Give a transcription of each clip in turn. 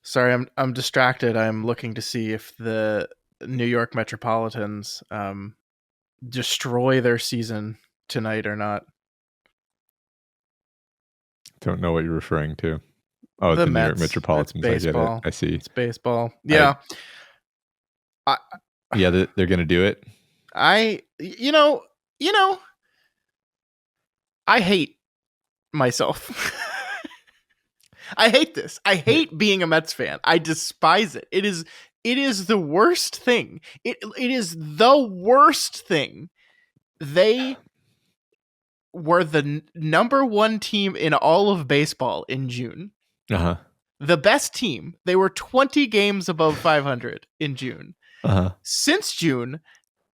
Sorry, I'm distracted. I'm looking to see if the New York Metropolitans destroy their season tonight or not. Don't know what you're referring to. Oh, The the New York Mets. It's Metropolitans. I get it. baseball. I see. It's baseball. I Yeah. I yeah, they're gonna do it. I you know, I hate myself. I hate this. I hate being a Mets fan. I despise it. It is the worst thing. It is the worst thing. They were the number one team in all of baseball in June. Uh huh. The best team. They were 20 games above 500 in June. Uh huh. Since June,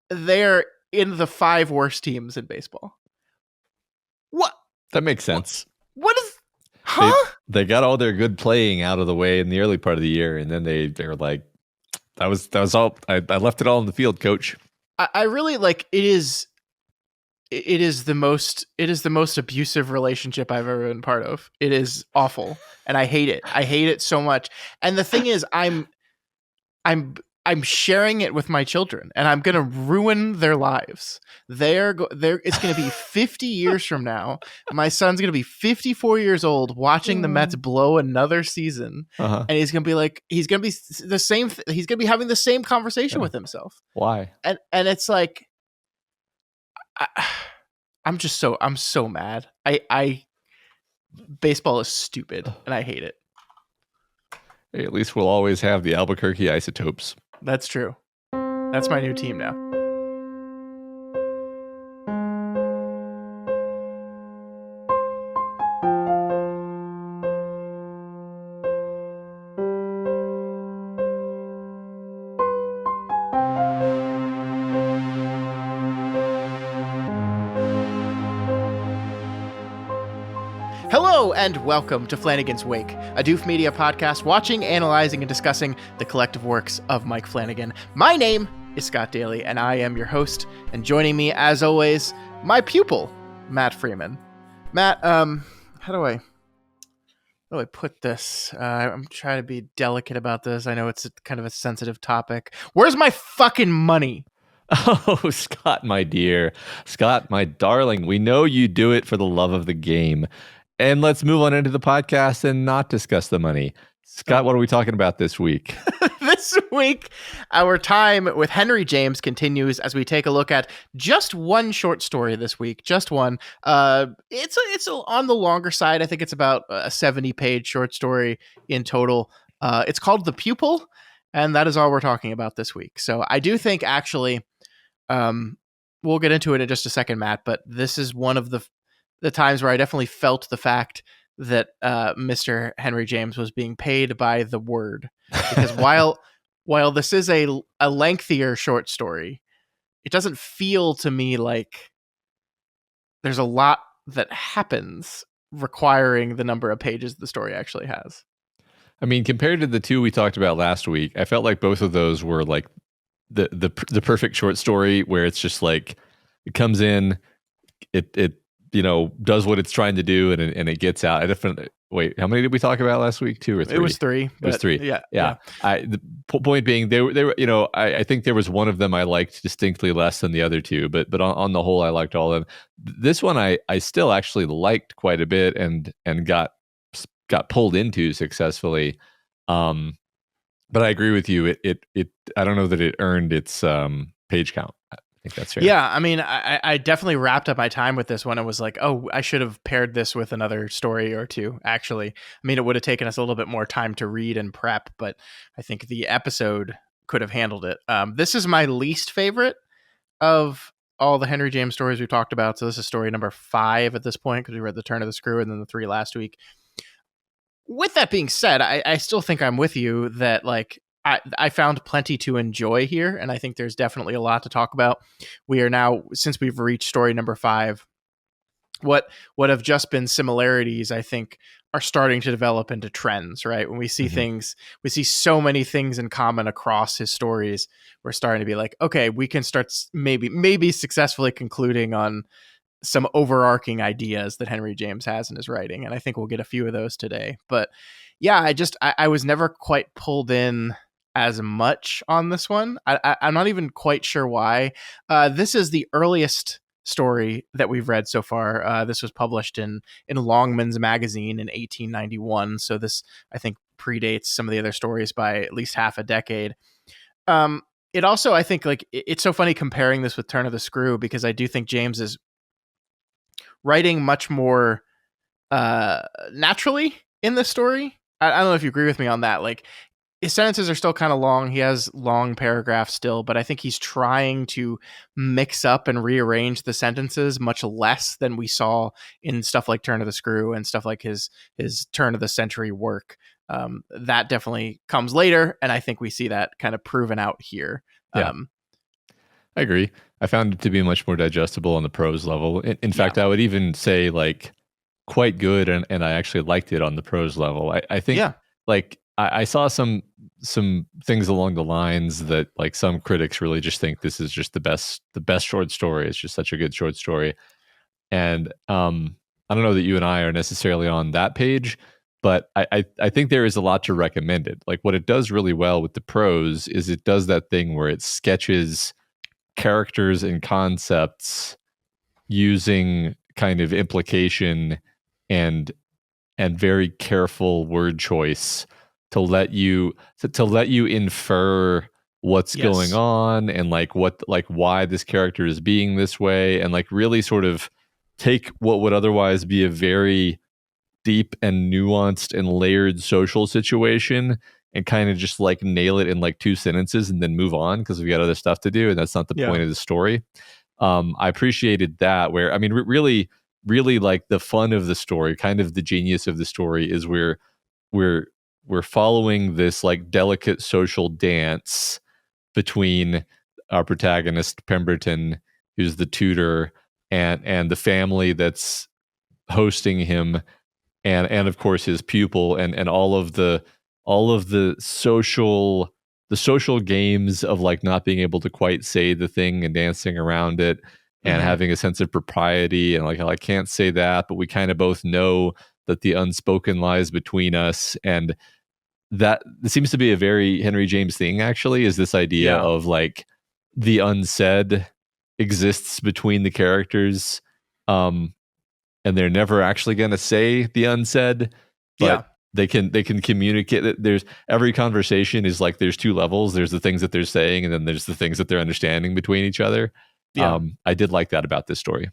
they're in the 5 worst teams in baseball. What? That makes sense. What is? They Huh? they got all their good playing out of the way in the early part of the year, and then they were like, that was all. I left it all in the field, coach. I really like it is. It is the most abusive relationship I've ever been part of. It is awful, and I hate it. I hate it so much. And the thing is, I'm sharing it with my children, and I'm gonna ruin their lives. It's gonna be 50 years from now. My son's gonna be 54 years old, watching the Mets blow another season, Uh-huh. and he's gonna be like, he's gonna be the same. He's gonna be having the same conversation with himself, Why? and it's like. I'm so mad. I baseball is stupid and I hate it. Hey, at least we'll always have the Albuquerque Isotopes. That's true. That's my new team now. Hello and welcome to Flanagan's Wake, a Doof Media podcast watching, analyzing, and discussing the collective works of Mike Flanagan. My name is Scott Daly, and I am your host. And joining me, as always, my pupil, Matt Freeman. Matt, how do I put this? I'm trying to be delicate about this. I know it's kind of a sensitive topic. Where's my fucking money? Oh, Scott, my dear. Scott, my darling, we know you do it for the love of the game. And let's move on into the podcast and not discuss the money. Scott, what are we talking about this week? This week, our time with Henry James continues as we take a look at just one short story this week. Just one. It's on the longer side. I think it's about a 70-page short story in total. It's called The Pupil, and that is all we're talking about this week. So I do think, actually, we'll get into it in just a second, Matt, but this is one of the times where I definitely felt the fact that Mr. Henry James was being paid by the word. Because while this is a lengthier short story, it doesn't feel to me like there's a lot that happens requiring the number of pages the story actually has. I mean, compared to the two we talked about last week, I felt like both of those were like the perfect short story where it's just like it comes in, it does what it's trying to do, and it gets out. I definitely wait. How many did we talk about last week? 2 or 3? It was 3. It was 3. Yeah. The point being, they were. I think there was one of them I liked distinctly less than the other two, but on the whole, I liked all of them. This one I still actually liked quite a bit, and got pulled into successfully. But I agree with you. It I don't know that it earned its page count. I think that's fair. Yeah, I mean, I definitely wrapped up my time with this one. It was like, oh, I should have paired this with another story or two, actually. I mean, it would have taken us a little bit more time to read and prep, but I think the episode could have handled it. This is my least favorite of all the Henry James stories we've talked about. So this is story number 5 at this point, because we read The Turn of the Screw and then the 3 last week. With that being said, I still think I'm with you that, like, I found plenty to enjoy here, and I think there's definitely a lot to talk about. We are now, since we've reached story number 5, what have just been similarities, I think, are starting to develop into trends, right? When we see things, we see so many things in common across his stories. We're starting to be like, okay, we can start maybe successfully concluding on some overarching ideas that Henry James has in his writing. And I think we'll get a few of those today. But Yeah, I was never quite pulled in as much on this one. I'm not even quite sure why. This is the earliest story that we've read so far. This was published in Longman's magazine in 1891, so this I think predates some of the other stories by at least half a decade. It also, I think, like it's so funny comparing this with Turn of the Screw, because I do think James is writing much more naturally in this story. I don't know if you agree with me on that. Like his sentences are still kind of long. He has long paragraphs still, but I think he's trying to mix up and rearrange the sentences much less than we saw in stuff like Turn of the Screw and stuff like his turn of the century work. That definitely comes later, and I think we see that kind of proven out here. Yeah, I agree. I found it to be much more digestible on the prose level. In fact, Yeah. I would even say like quite good, and I actually liked it on the prose level. I think Yeah. like I saw some things along the lines that like some critics really just think this is just the best short story. It's just such a good short story. And I don't know that you and I are necessarily on that page, but I think there is a lot to recommend it. Like what it does really well with the prose is it does that thing where it sketches characters and concepts using kind of implication and very careful word choice to let you infer what's going Yes. on and like what like why this character is being this way, and like really sort of take what would otherwise be a very deep and nuanced and layered social situation and kind of just like nail it in like two sentences and then move on because we got other stuff to do, and that's not the Yeah. point of the story. I appreciated that. Where I mean, really, like the fun of the story, kind of the genius of the story, is we're we're following this like delicate social dance between our protagonist Pemberton, who's the tutor, and the family that's hosting him, and of course his pupil, and all of the social games of like not being able to quite say the thing and dancing around it and Mm-hmm. having a sense of propriety and like I can't say that, but we kind of both know that the unspoken lies between us. And that seems to be a very Henry James thing, actually, is this idea Yeah. of like the unsaid exists between the characters. Um, and they're never actually going to say the unsaid, Yeah. but they can communicate that there's every conversation is like there's two levels. There's the things that they're saying, and then there's the things that they're understanding between each other. Yeah. I did like that about this story.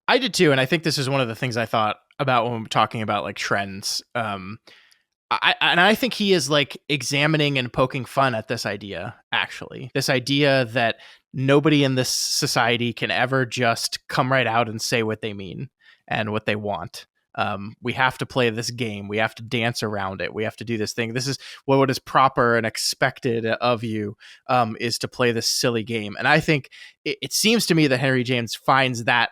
I did too, and I think this is one of the things I thought about when we're talking about like trends. I think he is like examining and poking fun at this idea. Actually, this idea that nobody in this society can ever just come right out and say what they mean and what they want. We have to play this game. We have to dance around it. We have to do this thing. This is what is proper and expected of you, is to play this silly game. And I think it seems to me that Henry James finds that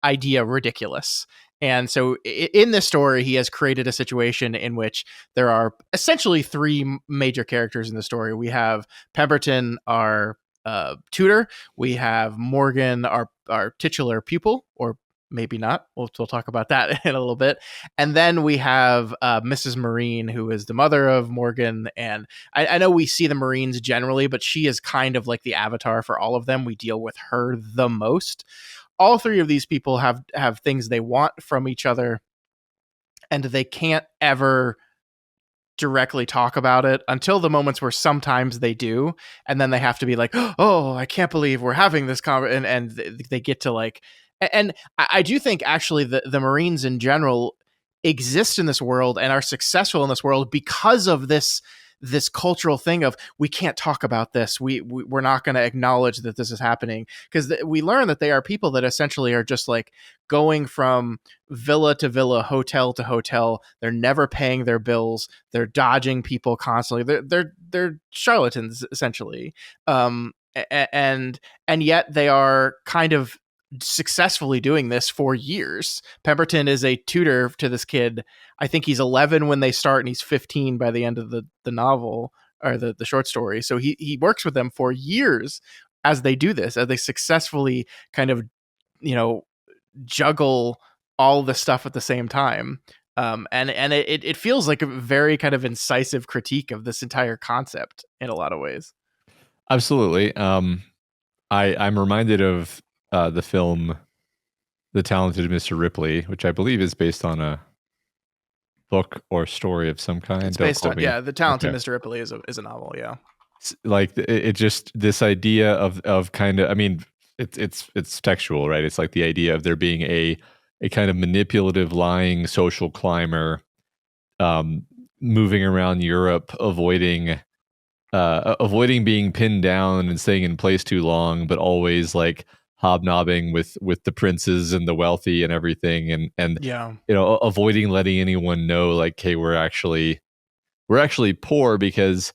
idea ridiculous. And so in this story, he has created a situation in which there are essentially three major characters in the story. We have Pemberton, our tutor. We have Morgan, our titular pupil, or maybe not. We'll talk about that in a little bit. And then we have Mrs. Marine, who is the mother of Morgan. And I know we see the Marines generally, but she is kind of like the avatar for all of them. We deal with her the most. All three of these people have things they want from each other, and they can't ever directly talk about it until the moments where sometimes they do, and then they have to be like, oh, I can't believe we're having this conversation, and they get to like, and I do think actually the Marines in general exist in this world and are successful in this world because of this cultural thing of we can't talk about this, we're not going to acknowledge that this is happening, because we learn that they are people that essentially are just like going from villa to villa, hotel to hotel. They're never paying their bills. They're dodging people constantly. They're charlatans essentially. And yet they are kind of successfully doing this for years. Pemberton is a tutor to this kid. I think he's 11 when they start, and he's 15 by the end of the novel, or the short story. So he works with them for years as they do this, as they successfully kind of, you know, juggle all the stuff at the same time. And it feels like a very kind of incisive critique of this entire concept in a lot of ways. Absolutely. I'm reminded of the film The Talented Mr. Ripley, which I believe is based on a book or story of some kind. It's Don't based quote on, me. yeah, The Talented Okay. Mr. Ripley is a novel, yeah. Like it just this idea of kind of, I mean, it's textual, right? It's like the idea of there being a kind of manipulative, lying social climber, um, moving around Europe, avoiding being pinned down and staying in place too long, but always like hobnobbing with the princes and the wealthy and everything, and Yeah. avoiding letting anyone know like, hey, we're actually poor because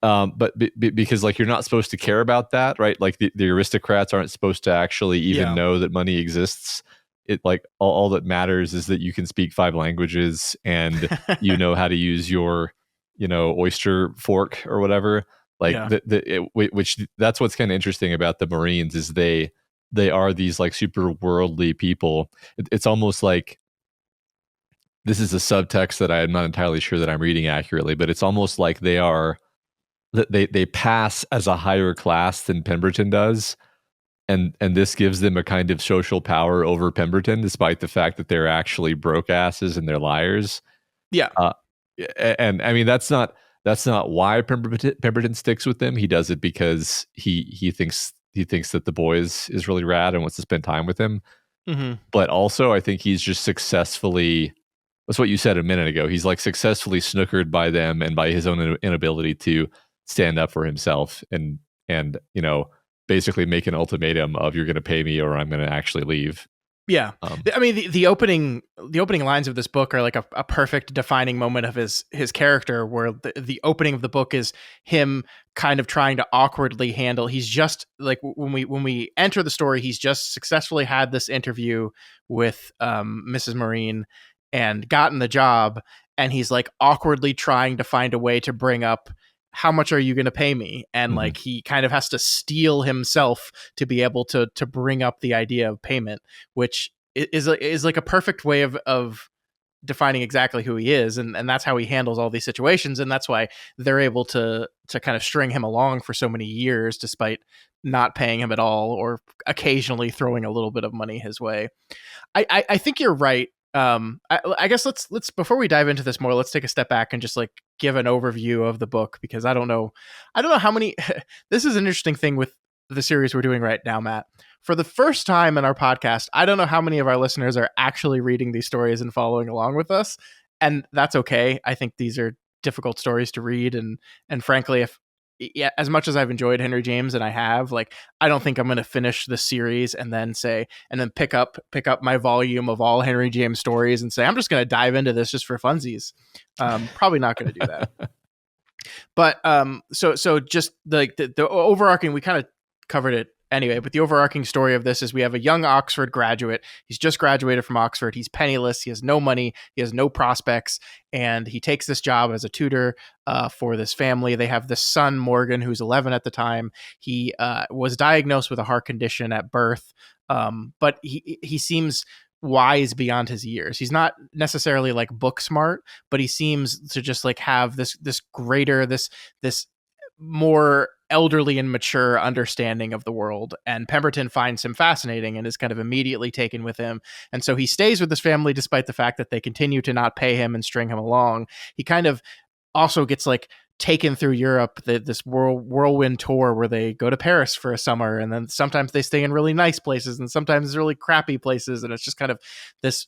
but because like you're not supposed to care about that, right? Like the aristocrats aren't supposed to actually even Yeah. know that money exists. It like all that matters is that you can speak 5 languages and you know how to use your oyster fork or whatever. Like Yeah. which that's what's kind of interesting about the Marines is they are these like super worldly people. It's almost like this is a subtext that I'm not entirely sure that I'm reading accurately, but it's almost like they pass as a higher class than Pemberton does, and this gives them a kind of social power over Pemberton, despite the fact that they're actually broke asses and they're liars. Yeah. Uh, and I mean that's not why Pemberton sticks with them. He does it because he thinks that the boys is really rad and wants to spend time with him. Hmm. But also, I think he's just successfully. That's what you said a minute ago. He's like successfully snookered by them and by his own inability to stand up for himself and basically make an ultimatum of you're going to pay me or I'm going to actually leave. Yeah. Um, I mean, the opening lines of this book are like a perfect defining moment of his character, where the opening of the book is him kind of trying to awkwardly handle. He's just like, when we enter the story, he's just successfully had this interview with Mrs. Marine and gotten the job, and he's like awkwardly trying to find a way to bring up, how much are you going to pay me? And mhm. like he kind of has to steel himself to be able to bring up the idea of payment, which is like a perfect way of defining exactly who he is, and that's how he handles all these situations, and that's why they're able to kind of string him along for so many years despite not paying him at all, or occasionally throwing a little bit of money his way. I think you're right. I guess let's before we dive into this more, let's take a step back and just like give an overview of the book, because I don't know how many. This is an interesting thing with the series we're doing right now, Matt. For the first time in our podcast, I don't know how many of our listeners are actually reading these stories and following along with us, and that's okay. I think these are difficult stories to read, and frankly, if yeah, as much as I've enjoyed Henry James, and I have, like, I don't think I'm going to finish the series and then pick up my volume of all Henry James stories and say I'm just going to dive into this just for funsies. Probably not going to do that. But so just the overarching, we kind of covered it anyway, but the overarching story of this is we have a young Oxford graduate. He's just graduated from Oxford. He's penniless. He has no money. He has no prospects, and he takes this job as a tutor for this family. They have this son, Morgan, who's 11 at the time. He was diagnosed with a heart condition at birth, but he seems wise beyond his years. He's not necessarily like book smart, but he seems to just like have this greater this more elderly and mature understanding of the world, and Pemberton finds him fascinating and is kind of immediately taken with him, and so he stays with his family despite the fact that they continue to not pay him and string him along. He kind of also gets like taken through Europe, this whirlwind tour where they go to Paris for a summer, and then sometimes they stay in really nice places and sometimes really crappy places, and it's just kind of this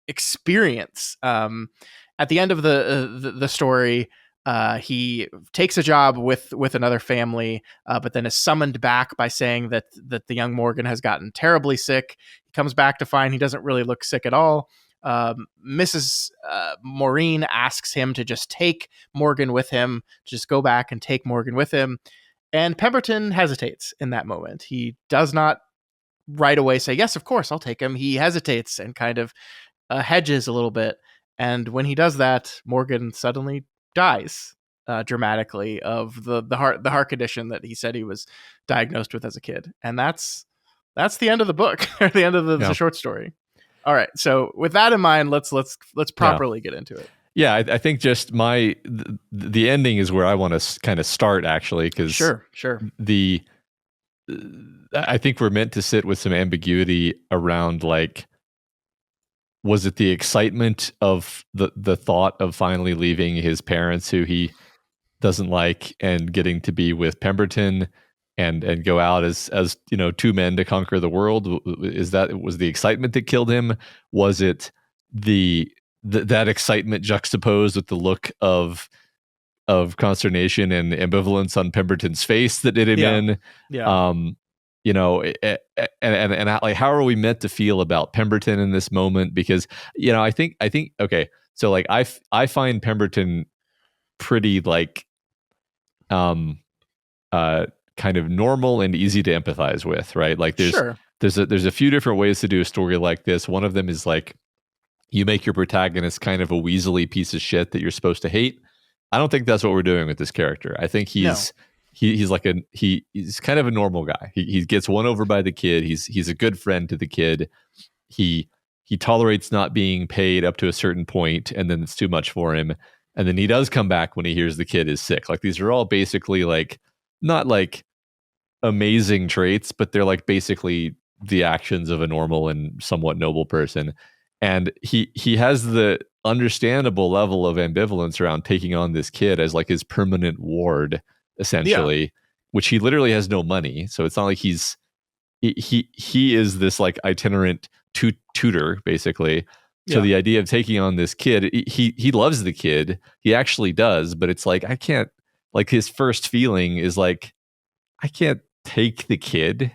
experience. At the end of the story, he takes a job with another family, but then is summoned back by saying that the young Morgan has gotten terribly sick. He comes back to find he doesn't really look sick at all. Mrs. Maureen asks him to just take Morgan with him, just go back and take Morgan with him. And Pemberton hesitates in that moment. He does not right away say, yes, of course, I'll take him. He hesitates and kind of hedges a little bit. And when he does that, Morgan suddenly dies dramatically of the heart condition that he said he was diagnosed with as a kid. And that's the end of the book, or the end of the Yeah. short story. All right. So with that in mind, let's Yeah. properly get into it. Yeah, I think just the ending is where I want to kind of start, actually, because Sure, sure. the I think we're meant to sit with some ambiguity around, like, was it the excitement of the thought of finally leaving his parents who he doesn't like and getting to be with Pemberton and go out as two men to conquer the world? Was the excitement that killed him? Was it the that excitement juxtaposed with the look of consternation and ambivalence on Pemberton's face that did him Yeah. in? Yeah. um and like, how are we meant to feel about Pemberton in this moment? Because I think okay, so like I find Pemberton pretty, like, um uh kind of normal and easy to empathize with, right? Like Sure. there's a few different ways to do a story like this. One of them is, like, you make your protagonist kind of a weaselly piece of shit that you're supposed to hate. I don't think that's what we're doing with this character. I think No. he's kind of a normal guy. He gets won over by the kid. He's a good friend to the kid. He he tolerates not being paid up to a certain point, and then it's too much for him. And then he does come back when he hears the kid is sick. Like, these are all basically, like, not like amazing traits, but they're like basically the actions of a normal and somewhat noble person. And he has the understandable level of ambivalence around taking on this kid as, like, his permanent ward, Yeah. essentially, which he literally has no money. So it's not like he is this, like, itinerant tutor, basically. So Yeah. the idea of taking on this kid, he loves the kid, he actually does, but it's like, I can't, like, his first feeling is like, I can't take the kid.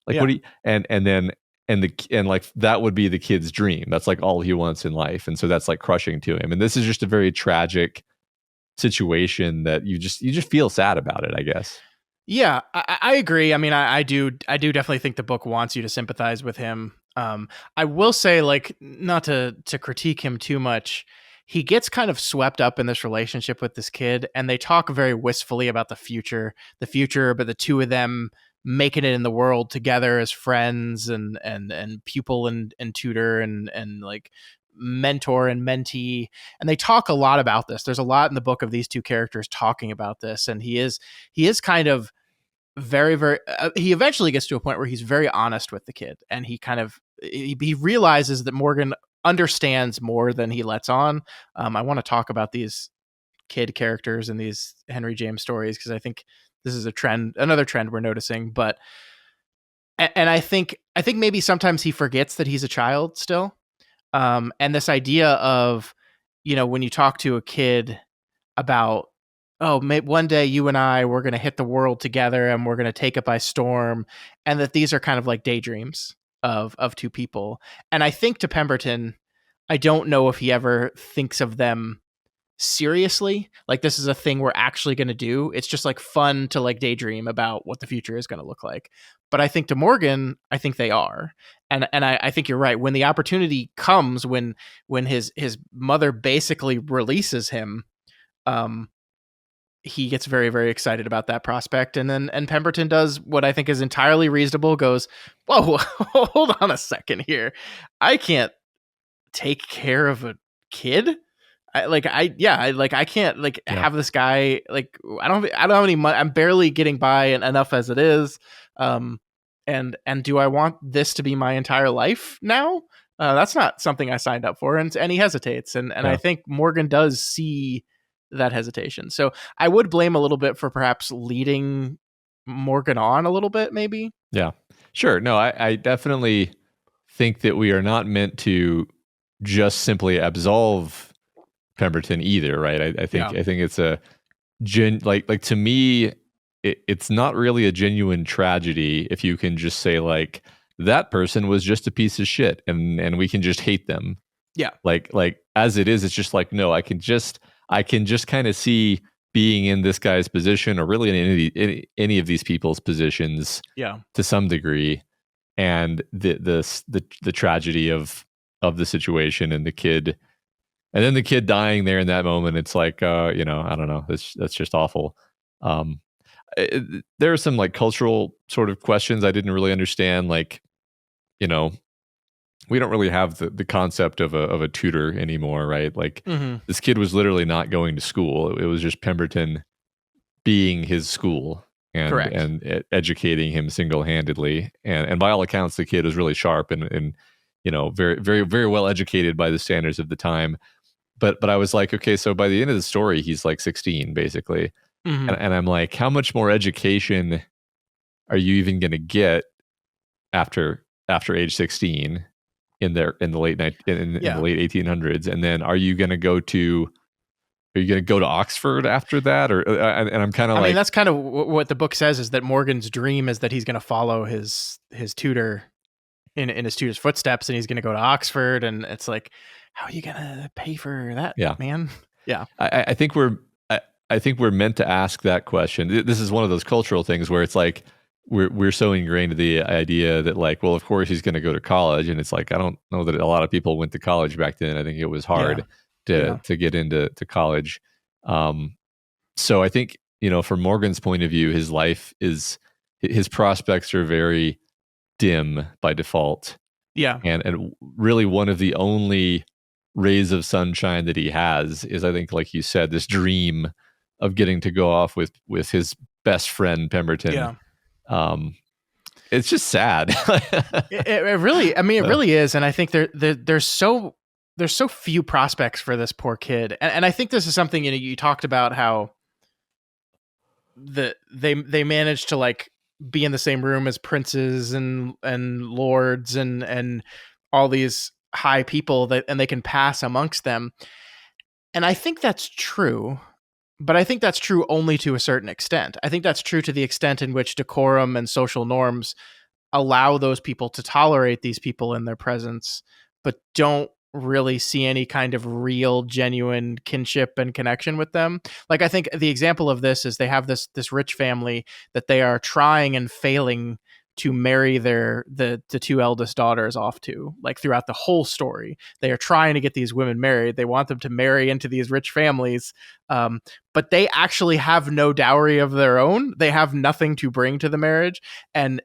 Like, what Yeah. do you, and then and like, that would be the kid's dream. That's like all he wants in life. And so that's, like, crushing to him. And this is just a very tragic situation that you just feel sad about it, I guess. Yeah, I agree. I mean, I do definitely think the book wants you to sympathize with him. I will say, like, not to critique him too much, he gets kind of swept up in this relationship with this kid, and they talk very wistfully about the future, but the two of them making it in the world together as friends and pupil and tutor and like mentor and mentee, and they talk a lot about this. There's a lot in the book of these two characters talking about this, and he is kind of very very he eventually gets to a point where he's very honest with the kid, and he realizes that Morgan understands more than he lets on. I want to talk about these kid characters in these Henry James stories because I think this is another trend we're noticing. But and I think maybe sometimes he forgets that he's a child still. And this idea of, when you talk to a kid about, oh, one day you and I, we're going to hit the world together and we're going to take it by storm, and that these are kind of like daydreams of two people. And I think to Pemberton, I don't know if he ever thinks of them seriously, like this is a thing we're actually going to do. It's just like fun to like daydream about what the future is going to look like. But I think to Morgan, I think they are. And I think you're right. When the opportunity comes, when his mother basically releases him, um he gets very very excited about that prospect. And Pemberton does what I think is entirely reasonable, goes, whoa, hold on a second here, I can't take care of a kid. I can't, like, Yeah. have this guy, like, I don't have any money. I'm barely getting by enough as it is. Um, and do I want this to be my entire life now? That's not something I signed up for. And he hesitates, and I Yeah. think Morgan does see that hesitation. So I would blame a little bit for perhaps leading Morgan on a little bit, maybe. Yeah. Sure. No, I definitely think that we are not meant to just simply absolve Pemberton either, right? I think Yeah. I think it's a like to me, it's not really a genuine tragedy if you can just say, like, that person was just a piece of shit, and we can just hate them. Yeah. Like as it is, it's just like, no, I can just kind of see being in this guy's position, or really in any of these people's positions Yeah. to some degree, and the tragedy of the situation, and the kid, and then the kid dying there in that moment. It's like, I don't know, that's just awful. um there are some, like, cultural sort of questions I didn't really understand, like, you know we don't really have the concept of a tutor anymore, right? Like Hmm. this kid was literally not going to school. It was just Pemberton being his school Correct. and educating him single-handedly. And by all accounts, the kid was really sharp and very, very, very well educated by the standards of the time. But I was like, okay, so by the end of the story, he's like 16 basically. Hmm. And I'm like, how much more education are you even going to get after age 16 in the in the Yeah. late 1800s? And then are you going to go to Oxford after that? Or and I'm kind of I mean, like, that's kind of what the book says, is that Morgan's dream is that he's going to follow his tutor in his tutor's footsteps, and he's going to go to Oxford. And it's like, how are you going to pay for that, yeah, man? Yeah. I think I think we're meant to ask that question. This is one of those cultural things where it's like we're so ingrained to the idea that, like, well, of course he's going to go to college, and it's like I don't know that a lot of people went to college back then. I think it was Yeah. hard Yeah. to get into college. Um, so I think, from Morgan's point of view, his prospects are very dim by default, Yeah. and really one of the only rays of sunshine that he has is, I think, like you said, this dream of getting to go off with his best friend Pemberton. Yeah. um it's just sad. It really, I mean, it really is. And I think there's so few prospects for this poor kid. And I think this is something, you talked about how they managed to like be in the same room as princes and lords and all these high people, and they can pass amongst them. And I think that's true, but I think that's true only to a certain extent. I think that's true to the extent in which decorum and social norms allow those people to tolerate these people in their presence, but don't really see any kind of real, genuine kinship and connection with them. Like, I think the example of this is they have this rich family that they are trying and failing to marry the two eldest daughters off to. Like, throughout the whole story, they are trying to get these women married. They want them to marry into these rich families, but they actually have no dowry of their own. They have nothing to bring to the marriage, and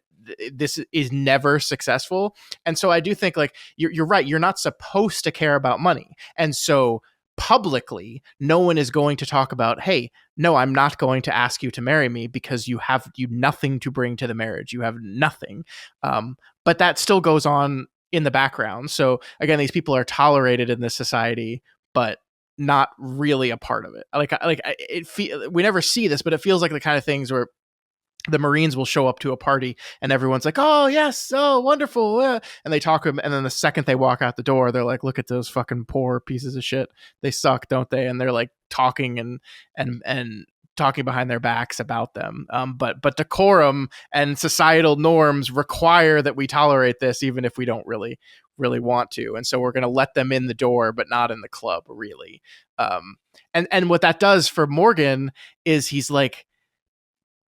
this is never successful. And so I do think, like, you're right. You're not supposed to care about money. And so publicly, no one is going to talk about, hey, no, I'm not going to ask you to marry me because you have nothing to bring to the marriage. You have nothing. But that still goes on in the background. So again, these people are tolerated in this society, but not really a part of it. We never see this, but it feels like the kind of things where the Marines will show up to a party and everyone's like, oh, yes, oh, wonderful. And they talk to them. And then the second they walk out the door, they're like, look at those fucking poor pieces of shit. They suck, don't they? And they're like talking and talking behind their backs about them. But decorum and societal norms require that we tolerate this, even if we don't really want to. And so we're going to let them in the door, but not in the club, really. And what that does for Morgan is he's like,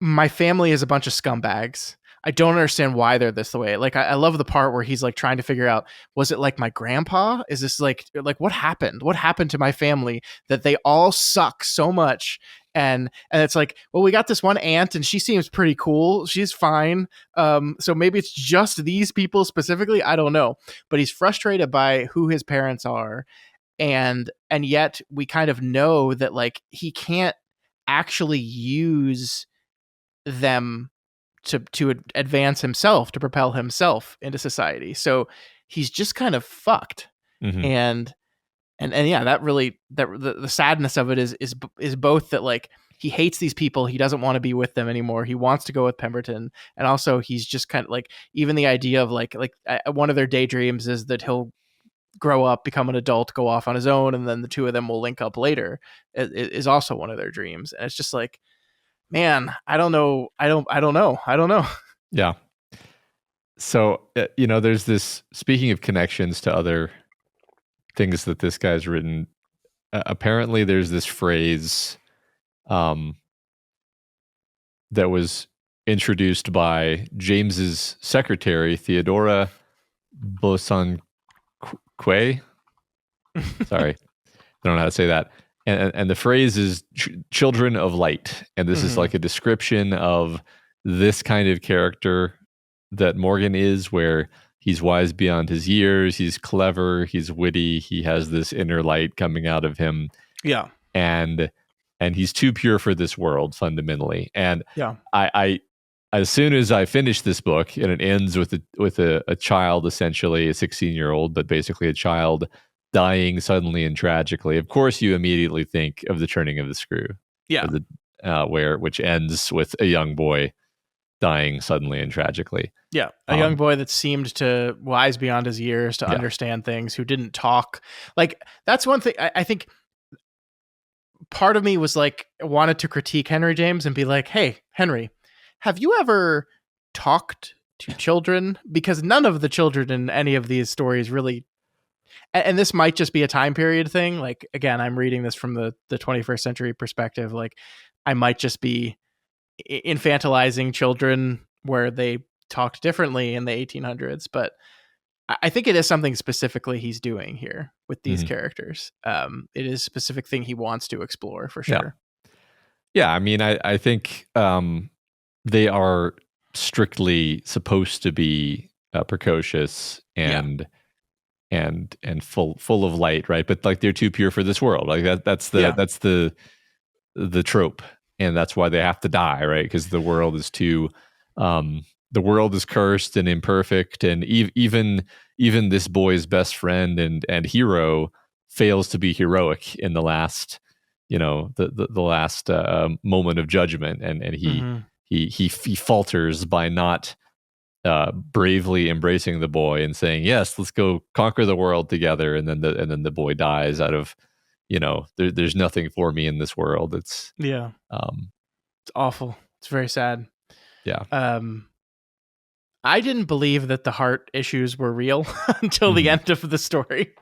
my family is a bunch of scumbags. I don't understand why they're this way. Like, I love the part where he's like trying to figure out, was it like my grandpa? Is this like what happened? What happened to my family that they all suck so much? And it's like, well, we got this one aunt and she seems pretty cool. She's fine. So maybe it's just these people specifically. I don't know. But he's frustrated by who his parents are. And yet we kind of know that, like, he can't actually use them to advance himself, to propel himself into society. So he's just kind of fucked. Mm-hmm. And yeah, that really, the sadness of it is both that, like, he hates these people, he doesn't want to be with them anymore, he wants to go with Pemberton, and also he's just kind of like, even the idea of like one of their daydreams is that he'll grow up, become an adult, go off on his own, and then the two of them will link up later, is also one of their dreams. And it's just like, man, I don't know. I don't know. Yeah. So, there's this, speaking of connections to other things that this guy's written, apparently there's this phrase that was introduced by James's secretary, Theodora Bosanquet. Sorry, I don't know how to say that. And the phrase is children of light. And this is like a description of this kind of character that Morgan is, where he's wise beyond his years, he's clever, he's witty, he has this inner light coming out of him, Yeah. and he's too pure for this world fundamentally. And Yeah. I as soon as I finish this book, and it ends with a child, essentially a 16-year-old, but basically a child dying suddenly and tragically. Of course, you immediately think of the turning of the screw, Yeah. of the which ends with a young boy dying suddenly and tragically. Yeah. A young boy that seemed to wise beyond his years to understand things, who didn't talk. Like, that's one thing I think part of me was like, wanted to critique Henry James and be like, hey, Henry, have you ever talked to children? Because none of the children in any of these stories really, and this might just be a time period thing. Like, again, I'm reading this from the 21st century perspective. Like, I might just be infantilizing children where they talked differently in the 1800s, but I think it is something specifically he's doing here with these characters. It is a specific thing he wants to explore for sure. Yeah, I mean, I think they are strictly supposed to be precocious and full of light, right? But like, they're too pure for this world. Like that's the trope, and that's why they have to die, right? Because the world is too the world is cursed and imperfect, and even this boy's best friend and hero fails to be heroic in the last, the last moment of judgment, and he falters by not bravely embracing the boy and saying, yes, let's go conquer the world together, and then the boy dies out of, there's nothing for me in this world. It's it's awful. It's very sad. Yeah. I didn't believe that the heart issues were real until the end of the story.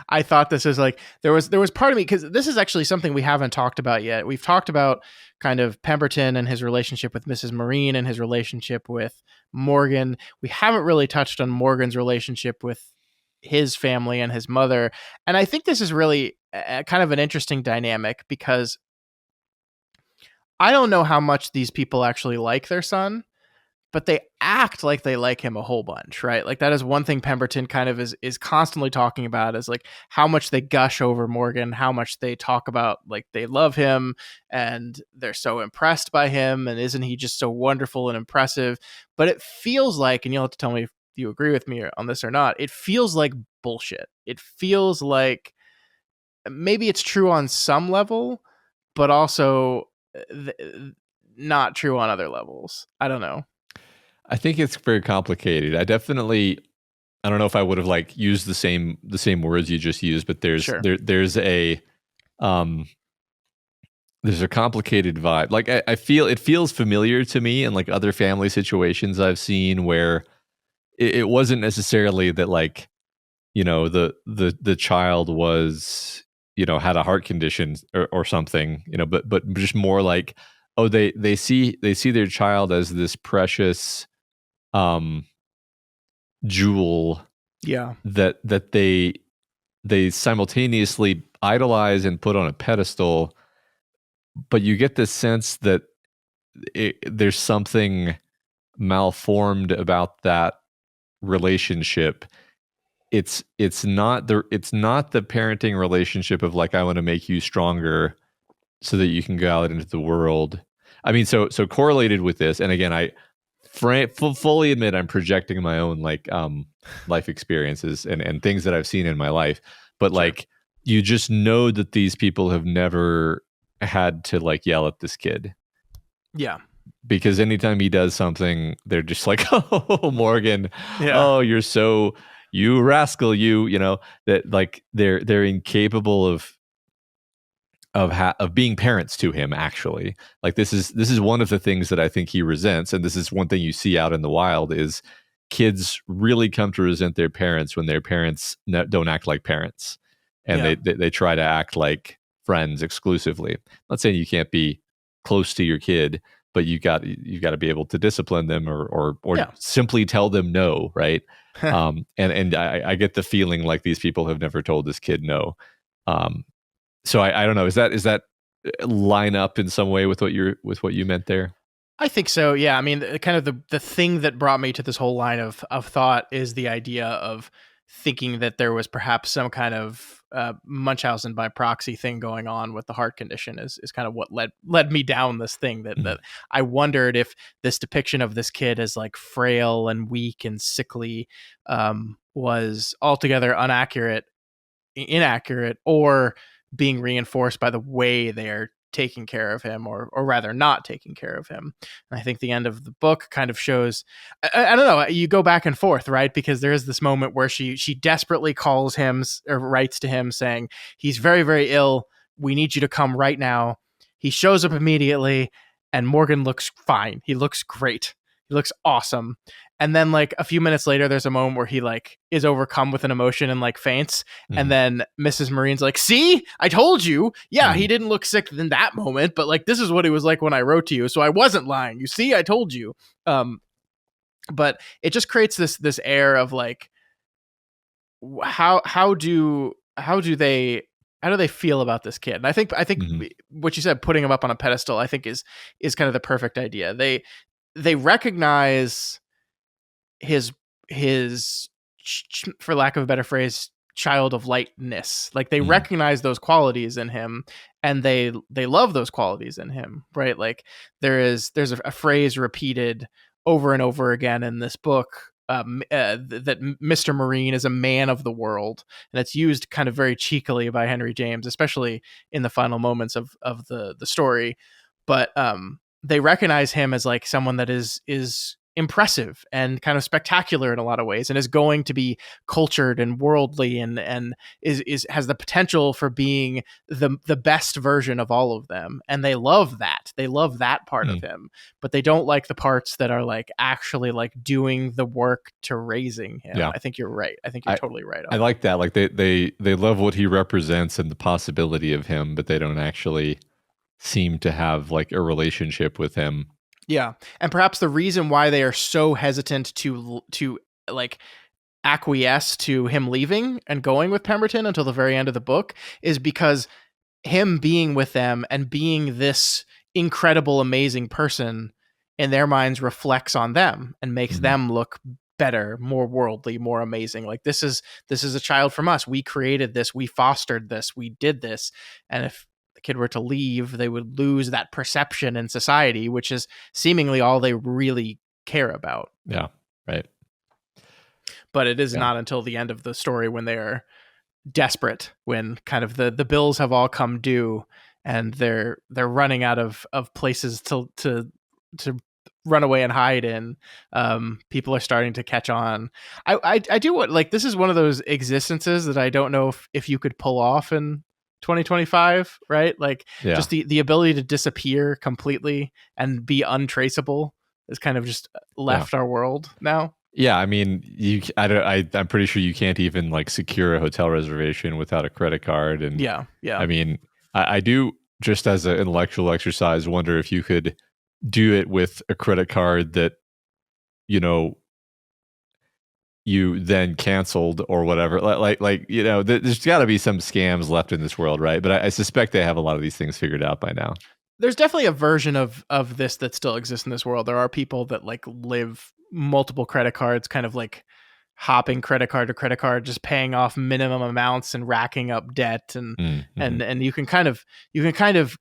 I thought this was like, there was part of me, because this is actually something we haven't talked about yet. We've talked about kind of Pemberton and his relationship with Mrs. Marine and his relationship with Morgan. We haven't really touched on Morgan's relationship with his family and his mother. And I think this is really kind of an interesting dynamic, because I don't know how much these people actually like their son, but they act like they like him a whole bunch, right? Like, that is one thing Pemberton kind of is constantly talking about, is like how much they gush over Morgan, how much they talk about like they love him and they're so impressed by him, and isn't he just so wonderful and impressive? But it feels like, and you'll have to tell me if you agree with me on this or not, it feels like bullshit. It feels like maybe it's true on some level, but also not true on other levels. I don't know. I think it's very complicated. I don't know if I would have like used the same words you just used, but there's a complicated vibe. Like, I feel it feels familiar to me in like other family situations I've seen, where it wasn't necessarily that, like, the child was, had a heart condition or something, but just more like, oh, they see their child as this precious jewel, that they simultaneously idolize and put on a pedestal, but you get this sense that there's something malformed about that relationship. It's not the parenting relationship of like, I want to make you stronger so that you can go out into the world. I mean, so correlated with this, and again, I fully admit I'm projecting my own like life experiences and things that I've seen in my life, but like, you just know that these people have never had to like yell at this kid. Yeah. Because anytime he does something, they're just like, oh, Morgan, oh, you rascal, that like they're incapable of being parents to him, actually. Like, this is one of the things that I think he resents, and this is one thing you see out in the wild, is kids really come to resent their parents when their parents don't act like parents, and they try to act like friends exclusively. I'm not saying you can't be close to your kid, but you got to be able to discipline them or simply tell them no, right? And I get the feeling like these people have never told this kid no. So I don't know. Is that line up in some way with what you meant there? I think so. Yeah. I mean, kind of the thing that brought me to this whole line of thought is the idea of thinking that there was perhaps some kind of Munchausen by proxy thing going on with the heart condition is kind of what led me down this thing that I wondered if this depiction of this kid as like frail and weak and sickly was altogether inaccurate, or being reinforced by the way they're taking care of him, or rather not taking care of him. And I think the end of the book kind of shows, I don't know, you go back and forth, right? Because there is this moment where she desperately calls him or writes to him saying, he's very, very ill. We need you to come right now. He shows up immediately, and Morgan looks fine. He looks great. He looks awesome. And then like a few minutes later, there's a moment where he like is overcome with an emotion and like faints. And then Mrs. Marine's like, see, I told you. Yeah, he didn't look sick in that moment, but like, this is what he was like when I wrote to you. So I wasn't lying. You see, I told you. But it just creates this air of like, how do they feel about this kid? And I think what you said, putting him up on a pedestal, I think is kind of the perfect idea. They recognize his for lack of a better phrase, child of lightness. Like they recognize those qualities in him, and they love those qualities in him, right? Like there's a phrase repeated over and over again in this book, that Mr. Marine is a man of the world, and it's used kind of very cheekily by Henry James, especially in the final moments of the story. But they recognize him as like someone that is impressive and kind of spectacular in a lot of ways, and is going to be cultured and worldly, and has the potential for being the best version of all of them. And they love that part of him, but they don't like the parts that are like actually like doing the work to raising him. I think you're right. I think you're totally right on I like that. Like they love what he represents and the possibility of him, but they don't actually seem to have like a relationship with him. Yeah. And perhaps the reason why they are so hesitant to like acquiesce to him leaving and going with Pemberton until the very end of the book is because him being with them and being this incredible, amazing person in their minds reflects on them and makes them look better, more worldly, more amazing. Like this is a child from us. We created this. We fostered this. We did this. And if the kid were to leave, they would lose that perception in society, which is seemingly all they really care about. Yeah, right. But it is not until the end of the story, when they are desperate, when kind of the bills have all come due and they're running out of places to run away and hide in, people are starting to catch on. I do what, like, this is one of those existences that I don't know if you could pull off in 2025, right? Like just the ability to disappear completely and be untraceable is kind of just left our world now. Yeah, I mean, I'm pretty sure you can't even like secure a hotel reservation without a credit card. And yeah. I mean, I do, just as an intellectual exercise, wonder if you could do it with a credit card that, you know, you then canceled or whatever. Like you know, there's got to be some scams left in this world, right? But I suspect they have a lot of these things figured out by now. There's definitely a version of this that still exists in this world. There are people that like live multiple credit cards, kind of like hopping credit card to credit card, just paying off minimum amounts and racking up debt, and and you can kind of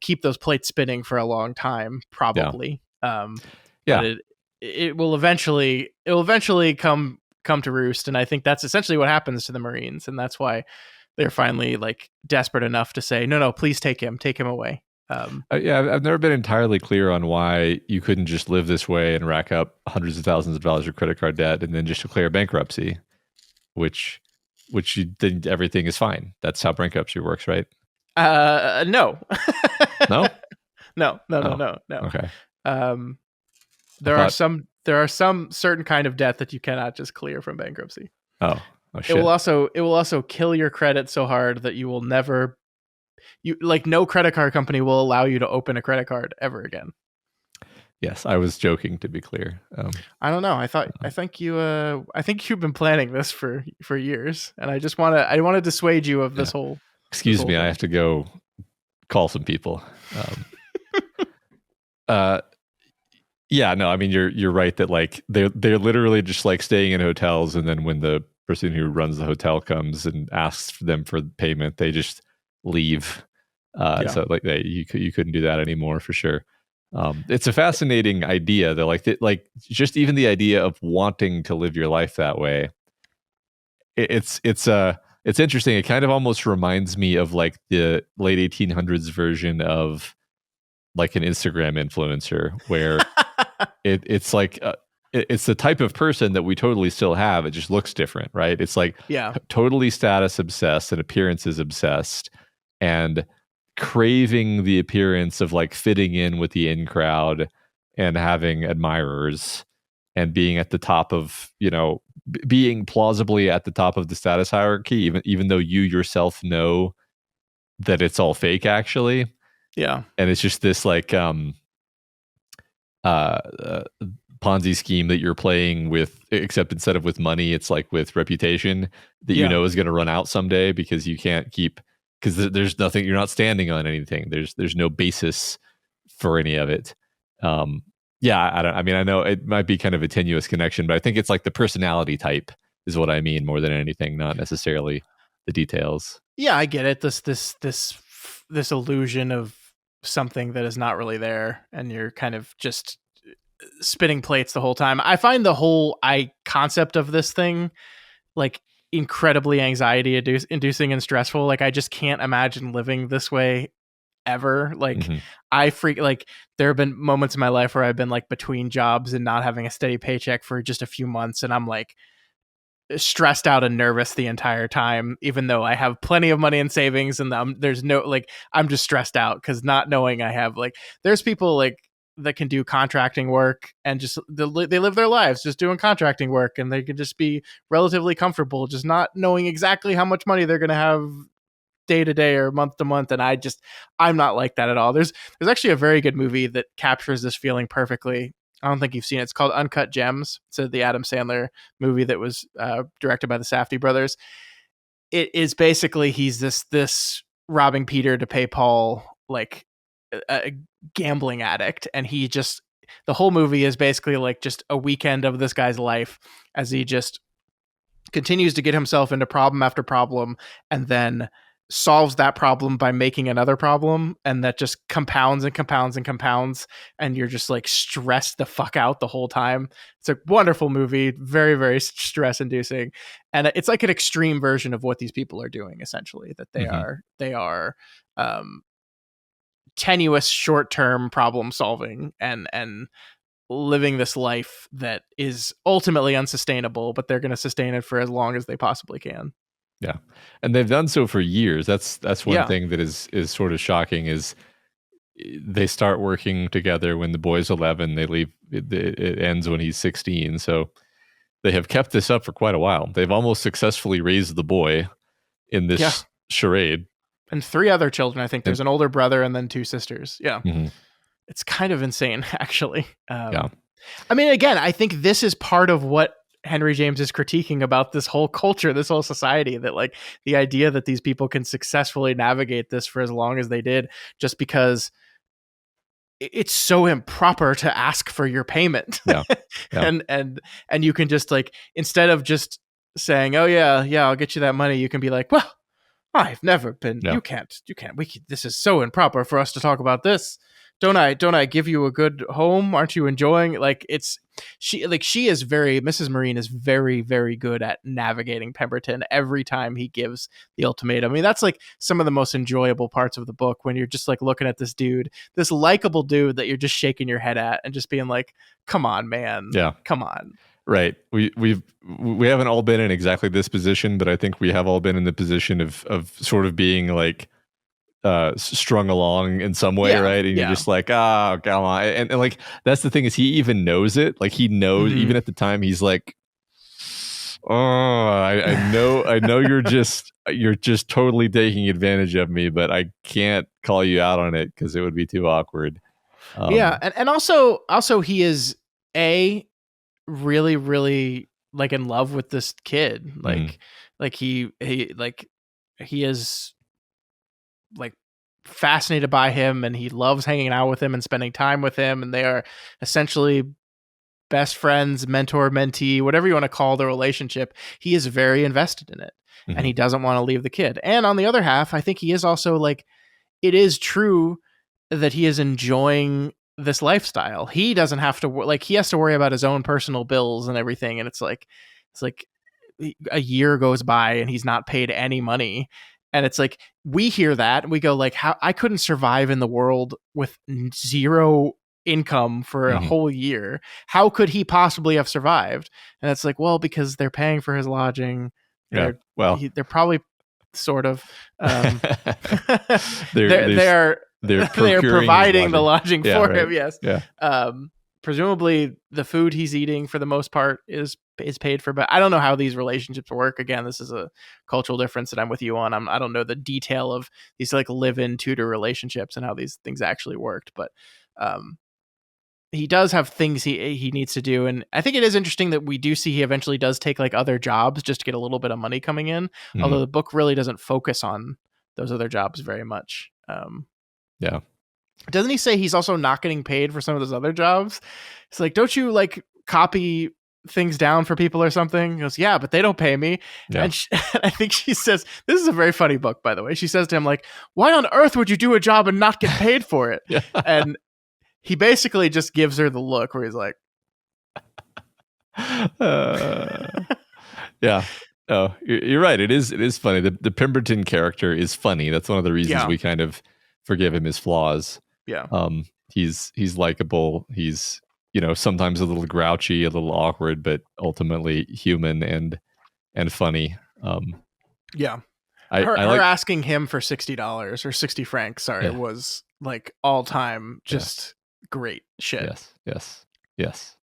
keep those plates spinning for a long time, probably. But it will eventually come to roost, and I think that's essentially what happens to the Marines, and that's why they're finally like desperate enough to say, no, please take him away. I've never been entirely clear on why you couldn't just live this way and rack up hundreds of thousands of dollars of credit card debt and then just declare bankruptcy, which you think everything is fine. That's how bankruptcy works, right? No. No? No. Okay. There are some certain kind of debt that you cannot just clear from bankruptcy. Oh shit. It will also kill your credit so hard that you will never, no credit card company will allow you to open a credit card ever again. Yes, I was joking, to be clear. I don't know. I think you've been planning this for years, and I want to dissuade you of this whole. Excuse me, I have to go call some people. Yeah, no, I mean you're right that like they're literally just like staying in hotels, and then when the person who runs the hotel comes and asks them for payment, they just leave. Yeah. So like you couldn't do that anymore for sure. It's a fascinating idea though, like just even the idea of wanting to live your life that way. It's interesting. It kind of almost reminds me of like the late 1800s version of like an Instagram influencer where it's like it's the type of person that we totally still have. It just looks different, right? It's like Yeah. totally status obsessed and appearances obsessed, and craving the appearance of like fitting in with the in crowd and having admirers and being at the top of, being plausibly at the top of the status hierarchy, even though you yourself know that it's all fake actually. Yeah. And it's just this like uh, uh, Ponzi scheme that you're playing with, except instead of with money, it's like with reputation that Yeah. is going to run out someday because you can't keep, because there's nothing, you're not standing on anything. There's no basis for any of it. Yeah, I mean, I know it might be kind of a tenuous connection, but I think it's like the personality type is what I mean more than anything, not necessarily the details. Yeah, I get it. This illusion of something that is not really there, and you're kind of just spinning plates the whole time. I find the whole concept of this thing like incredibly anxiety inducing and stressful. Like I just can't imagine living this way ever. Like Mhm. like there have been moments in my life where I've been like between jobs and not having a steady paycheck for just a few months, and I'm like stressed out and nervous the entire time, even though I have plenty of money in savings, and there's no like I'm just stressed out because not knowing I have like there's people like that can do contracting work and just they live their lives just doing contracting work, and they can just be relatively comfortable just not knowing exactly how much money they're going to have day to day or month to month. And I'm not like that at all. There's actually a very good movie that captures this feeling perfectly. I don't think you've seen it. It's called Uncut Gems. It's the Adam Sandler movie that was directed by the Safdie brothers. It is basically he's this robbing Peter to pay Paul, like a gambling addict, and he just the whole movie is basically like just a weekend of this guy's life as he just continues to get himself into problem after problem, and then solves that problem by making another problem, and that just compounds and compounds and compounds, and you're just like stressed the fuck out the whole time. It's a wonderful movie, very very stress inducing, and it's like an extreme version of what these people are doing essentially, that Mhm. they are um tenuous short-term problem solving and living this life that is ultimately unsustainable, but they're going to sustain it for as long as they possibly can. Yeah, and they've done so for years. That's one Yeah. thing that is sort of shocking. Is they start working together when the boy's 11. They leave. It ends when he's 16. So they have kept this up for quite a while. They've almost successfully raised the boy in Yeah. this charade. And three other children. I think And there's an older brother and then two sisters. Yeah. mhm, It's kind of insane, actually. yeah, I mean, again, I think this is part of what Henry James is critiquing about this whole culture, this whole society, that like the idea that these people can successfully navigate this for as long as they did, just because it's so improper to ask for your payment. yeah, yeah, And you can just like, instead of just saying, oh yeah, I'll get you that money, you can be like, well, I've never been, yeah, this is so improper for us to talk about this. Don't I give you a good home? Aren't you enjoying, like, she is very, Mrs. Marine is very, very good at navigating Pemberton every time he gives the ultimatum. I mean, that's like some of the most enjoyable parts of the book, when you're just like looking at this dude, this likable dude that you're just shaking your head at and just being like, come on, man. yeah. Come on. Right. We haven't all been in exactly this position, but I think we have all been in the position of sort of being like strung along in some way, Yeah. right? And you're Yeah. just like, oh, come on. And like that's the thing, is he even knows it. Like he knows, Mm-hmm. even at the time, he's like, oh, I know you're just totally taking advantage of me, but I can't call you out on it because it would be too awkward. Yeah. Um, And also he is a really really like in love with this kid, mhm, like he like he is like fascinated by him, and he loves hanging out with him and spending time with him, and they are essentially best friends, mentor, mentee, whatever you want to call the relationship. He is very invested in it, and he doesn't want to leave the kid. And on the other half, I think he is also like, it is true that he is enjoying this lifestyle. He doesn't have to like, he has to worry about his own personal bills and everything. And it's like a year goes by and he's not paid any money. And it's like, we hear that and we go like, how I couldn't survive in the world with zero income for a whole year. How could he possibly have survived? And it's like, well, because they're paying for his lodging. They're probably sort of they're providing the lodging for him. Yes. Yeah. Presumably the food he's eating for the most part is paid for, but I don't know how these relationships work. Again, this is a cultural difference that I'm with you on. I don't know the detail of these like live-in tutor relationships and how these things actually worked, but he does have things he needs to do. And I think it is interesting that we do see he eventually does take like other jobs just to get a little bit of money coming in. Although the book really doesn't focus on those other jobs very much. Yeah. Doesn't he say he's also not getting paid for some of those other jobs? It's like, don't you like copy things down for people or something? He goes, yeah, but they don't pay me. Yeah. And I think she says, this is a very funny book, by the way. She says to him like, why on earth would you do a job and not get paid for it? Yeah. And he basically just gives her the look where he's like, yeah. Oh, you're right. It is funny. The Pemberton character is funny. That's one of the reasons we kind of forgive him his flaws. Yeah. He's likable. He's, sometimes a little grouchy, a little awkward, but ultimately human and funny. Yeah. Her asking him for $60 or 60 francs, was like all time just great shit. Yes.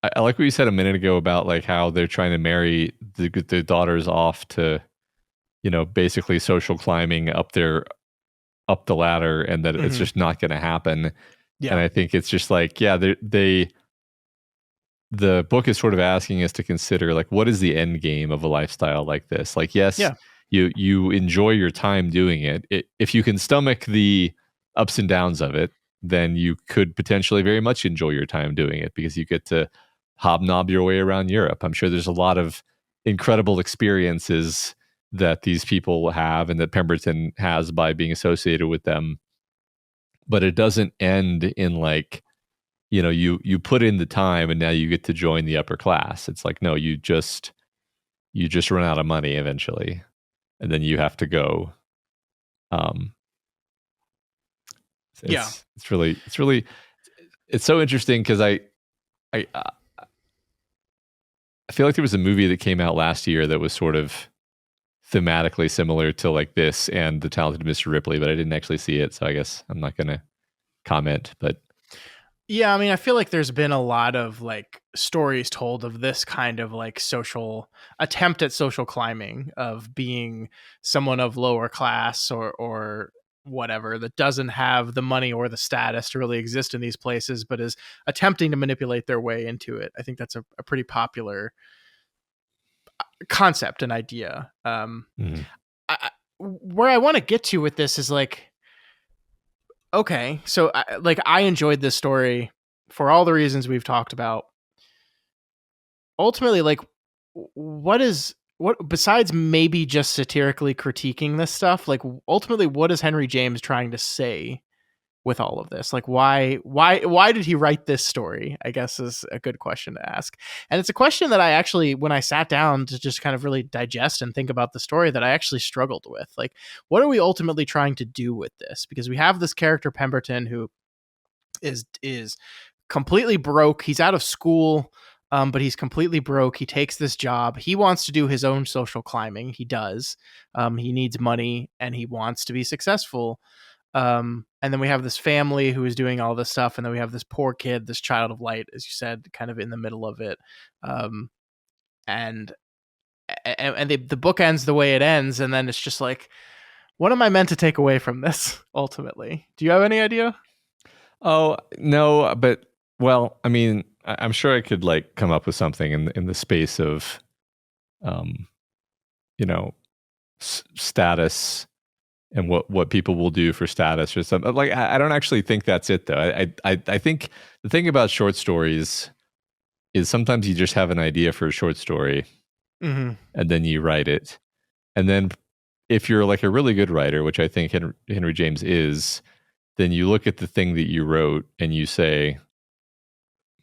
I like what you said a minute ago about like how they're trying to marry the daughters off to, basically social climbing up the ladder, and that it's just not going to happen. Yeah. And I think it's just like, the book is sort of asking us to consider like, what is the end game of a lifestyle like this? Like, yes, you enjoy your time doing it. If you can stomach the ups and downs of it, then you could potentially very much enjoy your time doing it because you get to hobnob your way around Europe. I'm sure there's a lot of incredible experiences that these people have and that Pemberton has by being associated with them. But it doesn't end in like, you put in the time and now you get to join the upper class. It's like, no, you just run out of money eventually. And then you have to go. It's so interesting because I feel like there was a movie that came out last year that was sort of thematically similar to like this and The Talented Mr. Ripley, but I didn't actually see it, so I guess I'm not going to comment. But yeah, I mean, I feel like there's been a lot of like stories told of this kind of like social attempt at social climbing, of being someone of lower class or whatever that doesn't have the money or the status to really exist in these places, but is attempting to manipulate their way into it. I think that's a pretty popular concept and idea. Where I want to get to with this is like, okay, so I enjoyed this story for all the reasons we've talked about. Ultimately, like, what besides maybe just satirically critiquing this stuff, like ultimately what is Henry James trying to say with all of this? Like, why did he write this story, I guess is a good question to ask. And it's a question that I actually, when I sat down to just kind of really digest and think about the story, that I actually struggled with. Like, what are we ultimately trying to do with this? Because we have this character Pemberton who is completely broke. He's out of school, but he's completely broke. He takes this job. He wants to do his own social climbing. He does. He needs money and he wants to be successful. And then we have this family who is doing all this stuff. And then we have this poor kid, this child of light, as you said, kind of in the middle of it. And the book ends the way it ends. And then it's just like, what am I meant to take away from this ultimately? Do you have any idea? Oh, no, but well, I mean, I'm sure I could like come up with something in the space of, status and what people will do for status or something. Like I don't actually think that's it though. I think the thing about short stories is sometimes you just have an idea for a short story Mm-hmm. and then you write it. And then if you're like a really good writer, which I think Henry James is, then you look at the thing that you wrote and you say,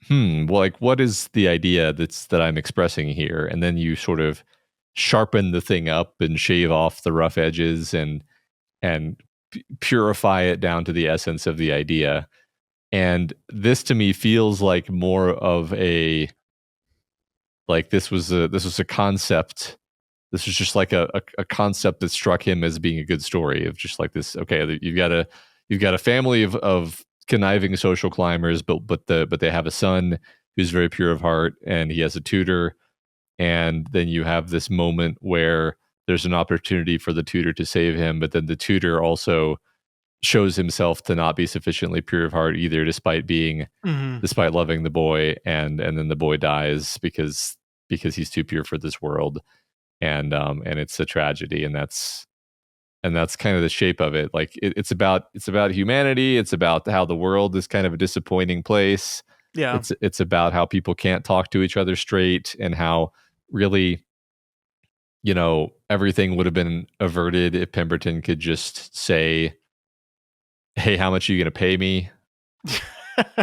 well, like what is the idea that I'm expressing here? And then you sort of sharpen the thing up and shave off the rough edges and purify it down to the essence of the idea. And this to me feels like more of a like this was a concept. This was just like a concept that struck him as being a good story of just like this. Okay, you've got a family of conniving social climbers, but they have a son who's very pure of heart, and he has a tutor. And then you have this moment where there's an opportunity for the tutor to save him, but then the tutor also shows himself to not be sufficiently pure of heart either, Mm-hmm. despite loving the boy, and then the boy dies because he's too pure for this world, and it's a tragedy, and that's kind of the shape of it. Like it's about humanity. It's about how the world is kind of a disappointing place. Yeah. It's about how people can't talk to each other straight, and how really, everything would have been averted if Pemberton could just say, "Hey, how much are you going to pay me?"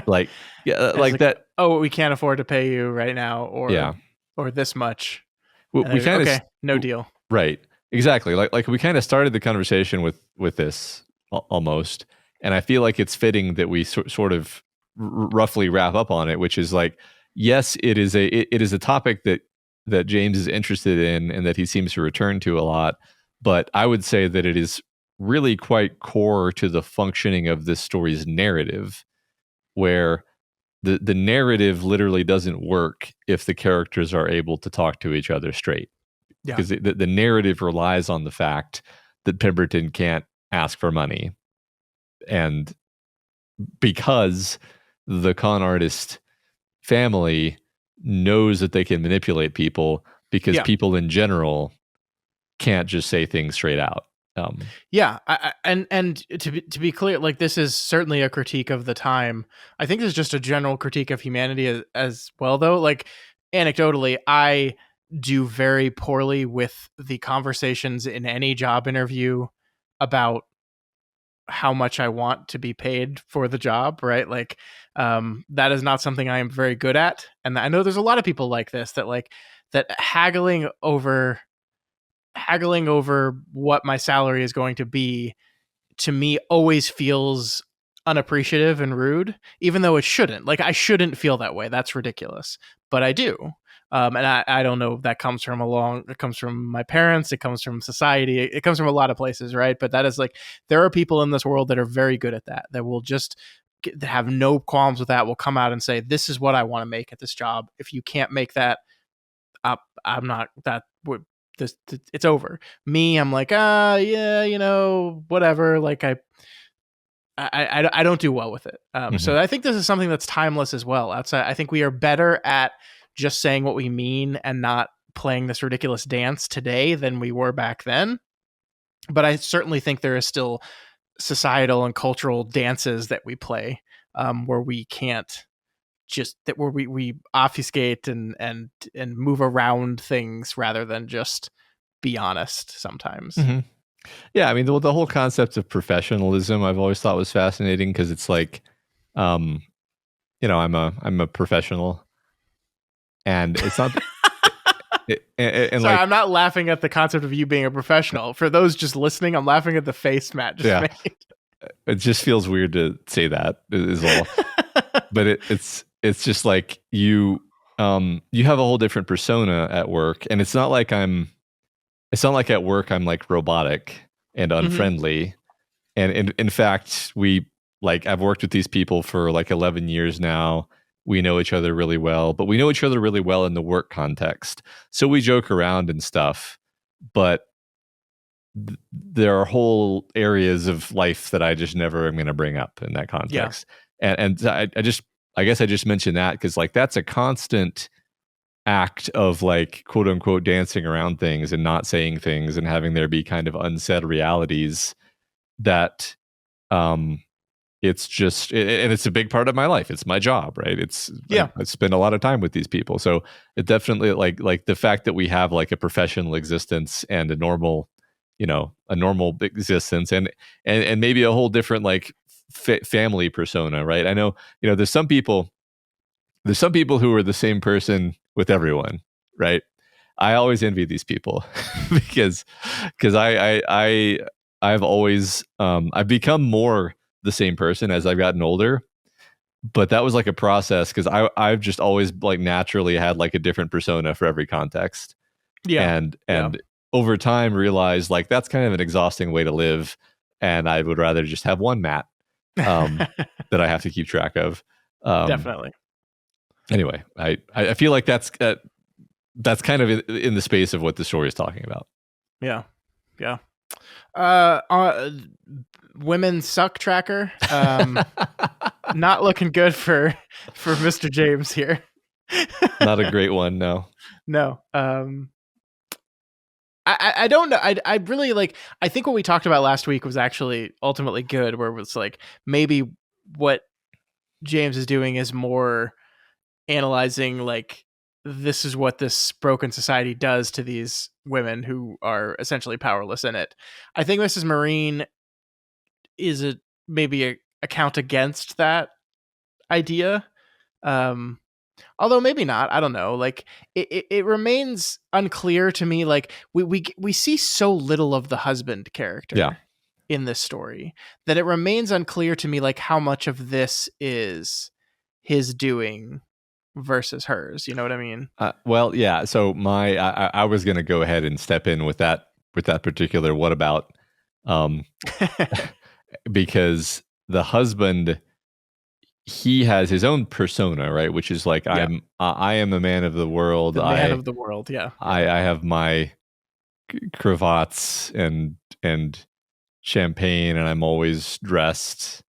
Like, yeah, like that. Oh, we can't afford to pay you right now, Yeah, or this much. we kind of okay, no deal. right, exactly. Like we kind of started the conversation with this almost, and I feel like it's fitting that we sort of roughly wrap up on it, which is like, yes, it is a topic that James is interested in and that he seems to return to a lot, but I would say that it is really quite core to the functioning of this story's narrative, where the narrative literally doesn't work if the characters are able to talk to each other straight. Yeah. Because the narrative relies on the fact that Pemberton can't ask for money. And because the con artist family knows that they can manipulate people, because people in general can't just say things straight out. Yeah, and to be clear, like this is certainly a critique of the time. I think this is just a general critique of humanity as well, though. Like anecdotally, I do very poorly with the conversations in any job interview about how much I want to be paid for the job, right? Like that is not something I am very good at, and I know there's a lot of people like this that haggling over what my salary is going to be, to me always feels unappreciative and rude, even though it shouldn't. Like I shouldn't feel that way. That's ridiculous, but I do. And I don't know if that comes from it comes from my parents, it comes from society, it comes from a lot of places, right? But that is like, there are people in this world that are very good at that will just have no qualms with that, will come out and say, this is what I want to make at this job. If you can't make that up, I'm not that would this it's over. Me, I'm like, yeah, whatever. Like I don't do well with it. So I think this is something that's timeless as well. Outside, I think we are better at just saying what we mean and not playing this ridiculous dance today than we were back then. But I certainly think there is still societal and cultural dances that we play where we can't just that where we obfuscate and move around things rather than just be honest sometimes. Mm-hmm. Yeah, I mean the whole concept of professionalism I've always thought was fascinating, because it's like, I'm a professional, and it's not. Sorry, like, I'm not laughing at the concept of you being a professional. For those just listening, I'm laughing at the face Matt just made. It just feels weird to say that is all. But it's just like you have a whole different persona at work, and it's not like at work I'm like robotic and unfriendly. Mm-hmm. And in fact, I've worked with these people for like 11 years now. We know each other really well, but we know each other really well in the work context. So we joke around and stuff, but there are whole areas of life that I just never am going to bring up in that context. Yeah. And I guess I just mentioned that because like that's a constant act of like quote unquote dancing around things and not saying things and having there be kind of unsaid realities that um it's just and it's a big part of my life. It's my job, right? I spend a lot of time with these people, so it definitely like the fact that we have like a professional existence and a normal, a normal existence, and maybe a whole different like family persona, right? I know, there's some people who are the same person with everyone, right? I always envy these people because I've always I've become more the same person as I've gotten older, but that was like a process because I've just always like naturally had like a different persona for every context, Yeah. and over time realized like that's kind of an exhausting way to live, and I would rather just have one Matt um, that I have to keep track of. Definitely. Anyway, I feel like that's kind of in the space of what the story is talking about. Yeah. Yeah. Uh, uh Women suck tracker. Not looking good for Mr. James here. Not a great one, no. No. I don't know. I really like. I think what we talked about last week was actually ultimately good. Where it was like maybe what James is doing is more analyzing like this is what this broken society does to these women who are essentially powerless in it. I think Mrs. Marine is maybe a count against that idea. Um, Although maybe not. I don't know. Like it remains unclear to me. Like we see so little of the husband character in this story that it remains unclear to me like how much of this is his doing versus hers. You know what I mean? Well, yeah. So I was going to go ahead and step in with that particular what about, um, because the husband, he has his own persona, right? Which is like Yeah. I am a man of the world. The man of the world. Yeah. I have my cravats and champagne, and I'm always dressed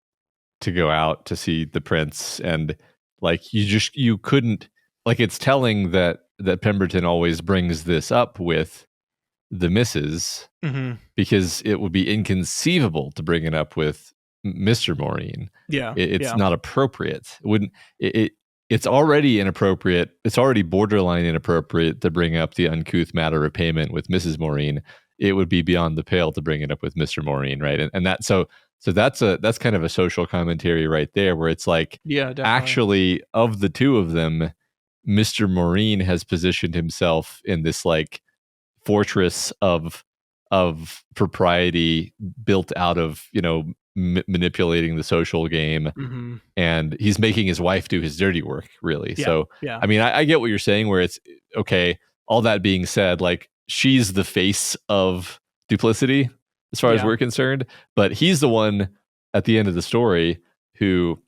to go out to see the prince, and like you couldn't, like, it's telling that Pemberton always brings this up with the missus, Mm-hmm. because it would be inconceivable to bring it up with Mr. Maureen. Yeah. It's not appropriate. It wouldn't it's already inappropriate. It's already borderline inappropriate to bring up the uncouth matter of payment with Mrs. Maureen. It would be beyond the pale to bring it up with Mr. Maureen, right? And that so that's kind of a social commentary right there, where it's like, yeah, definitely. actually, of the two of them, Mr. Maureen has positioned himself in this like fortress of propriety built out of, manipulating the social game, Mm-hmm. and he's making his wife do his dirty work, really. Yeah, So yeah. I mean, I get what you're saying, where it's okay. All that being said, like, she's the face of duplicity as far as we're concerned, but he's the one at the end of the story who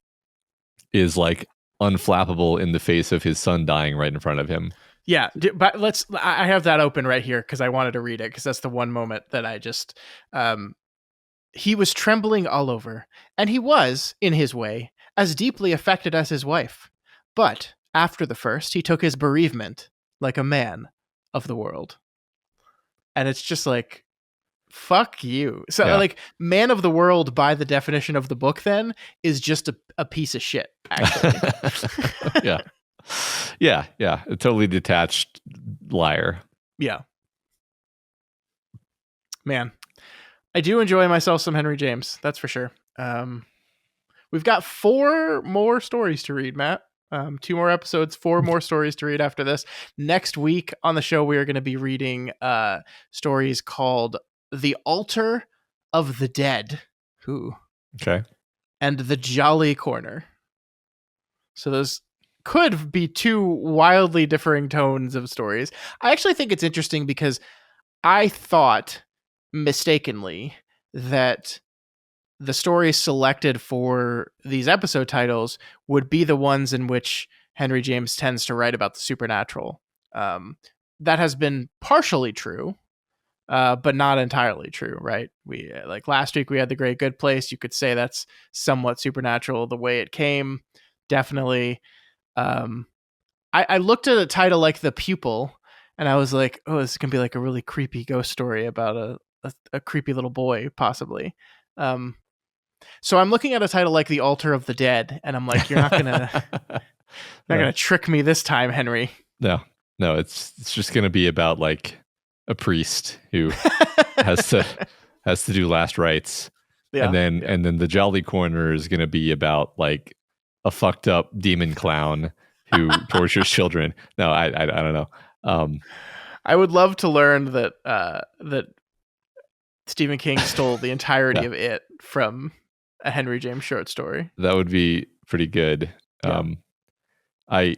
is like unflappable in the face of his son dying right in front of him. Yeah, but I have that open right here because I wanted to read it because that's the one moment that I just, he was trembling all over, and he was, in his way, as deeply affected as his wife. But after the first, he took his bereavement like a man of the world. And it's just like, fuck you. So like, man of the world by the definition of the book then is just a piece of shit, actually. Yeah, a totally detached liar. Yeah. Man, I do enjoy myself some Henry James, that's for sure. We've got 4 more stories to read, Matt. 2 more episodes, 4 more stories to read after this. Next week on the show, we are going to be reading stories called The Altar of the Dead. Ooh. Okay. And The Jolly Corner. So those could be 2 wildly differing tones of stories. I actually think it's interesting because I thought mistakenly that the stories selected for these episode titles would be the ones in which Henry James tends to write about the supernatural. That has been partially true, but not entirely true, right? We like last week we had The Great Good Place. You could say that's somewhat supernatural the way it came. Definitely. I looked at a title like The Pupil, and I was like, oh, this can be like a really creepy ghost story about a creepy little boy, possibly. So I'm looking at a title like The Altar of the Dead, and I'm like, you're not gonna trick me this time, Henry. No, it's just gonna be about like a priest who has to do last rites. Yeah. And then the Jolly Corner is gonna be about like a fucked up demon clown who tortures children. No, I don't know. I would love to learn that that Stephen King stole the entirety of it from a Henry James short story. That would be pretty good. Yeah. I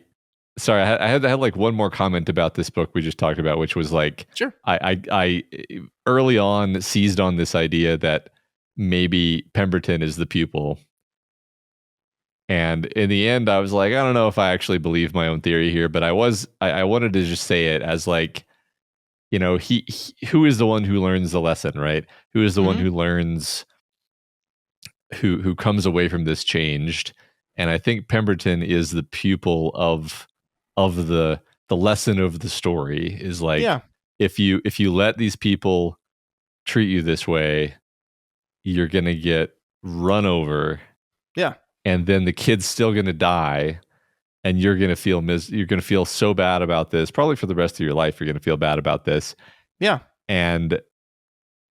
had like one more comment about this book we just talked about, which was like, sure, I early on seized on this idea that maybe Pemberton is the pupil. And in the end, I was like, I don't know if I actually believe my own theory here, but I wanted to just say it as like, you know, he who is the one who learns the lesson, right? Who is the one who learns, who comes away from this changed? And I think Pemberton is the pupil of the lesson of the story, is like, if you let these people treat you this way, you're gonna get run over. Yeah. And then the kid's still gonna die, and you're gonna feel so bad about this. Probably for the rest of your life, you're gonna feel bad about this. Yeah. And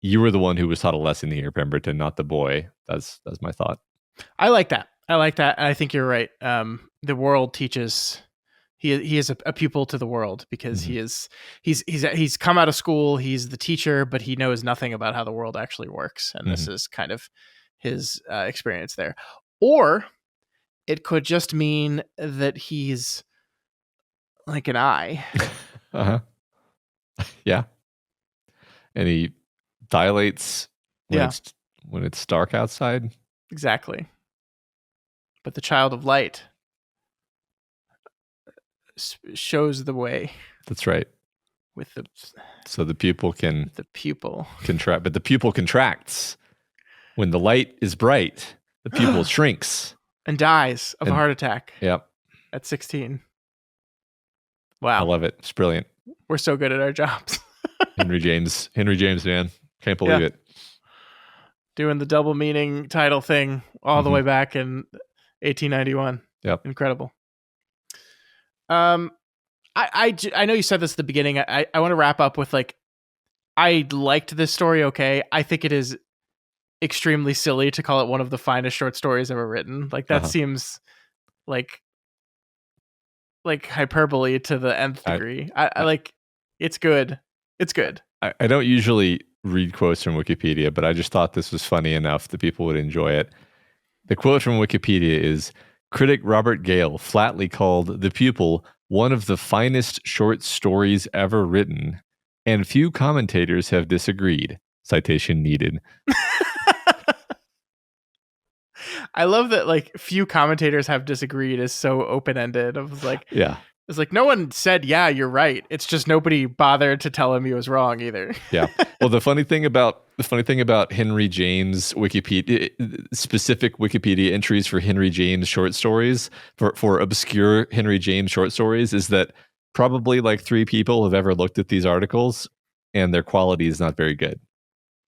you were the one who was taught a lesson here, Pemberton, not the boy. That's my thought. I like that. I think you're right. The world teaches. He is a pupil to the world because he's come out of school. He's the teacher, but he knows nothing about how the world actually works. And this is kind of his experience there. Or it could just mean that he's like an eye. Yeah. And he dilates when it's dark outside. Exactly. But the child of light shows the way. That's right. So the pupil can contract, but the pupil contracts when the light is bright. The pupil shrinks and dies of a heart attack. Yep. At 16. Wow. I love it. It's brilliant. We're so good at our jobs. Henry James, man. Can't believe it. Doing the double meaning title thing all the way back in 1891. Yep. Incredible. I know you said this at the beginning. I want to wrap up with like, I liked this story. Okay. I think it is extremely silly to call it one of the finest short stories ever written. Like that seems like hyperbole to the nth degree. I like, it's good. It's good. I don't usually read quotes from Wikipedia, but I just thought this was funny enough that people would enjoy it. The quote from Wikipedia is, critic Robert Gale flatly called The Pupil one of the finest short stories ever written, and few commentators have disagreed. Citation needed. I love that like few commentators have disagreed is so open-ended. I was like, it's like no one said, yeah, you're right. It's just nobody bothered to tell him he was wrong either. Yeah. Well, the funny thing about Henry James Wikipedia, specific Wikipedia entries for Henry James short stories, for obscure Henry James short stories, is that probably like 3 people have ever looked at these articles and their quality is not very good.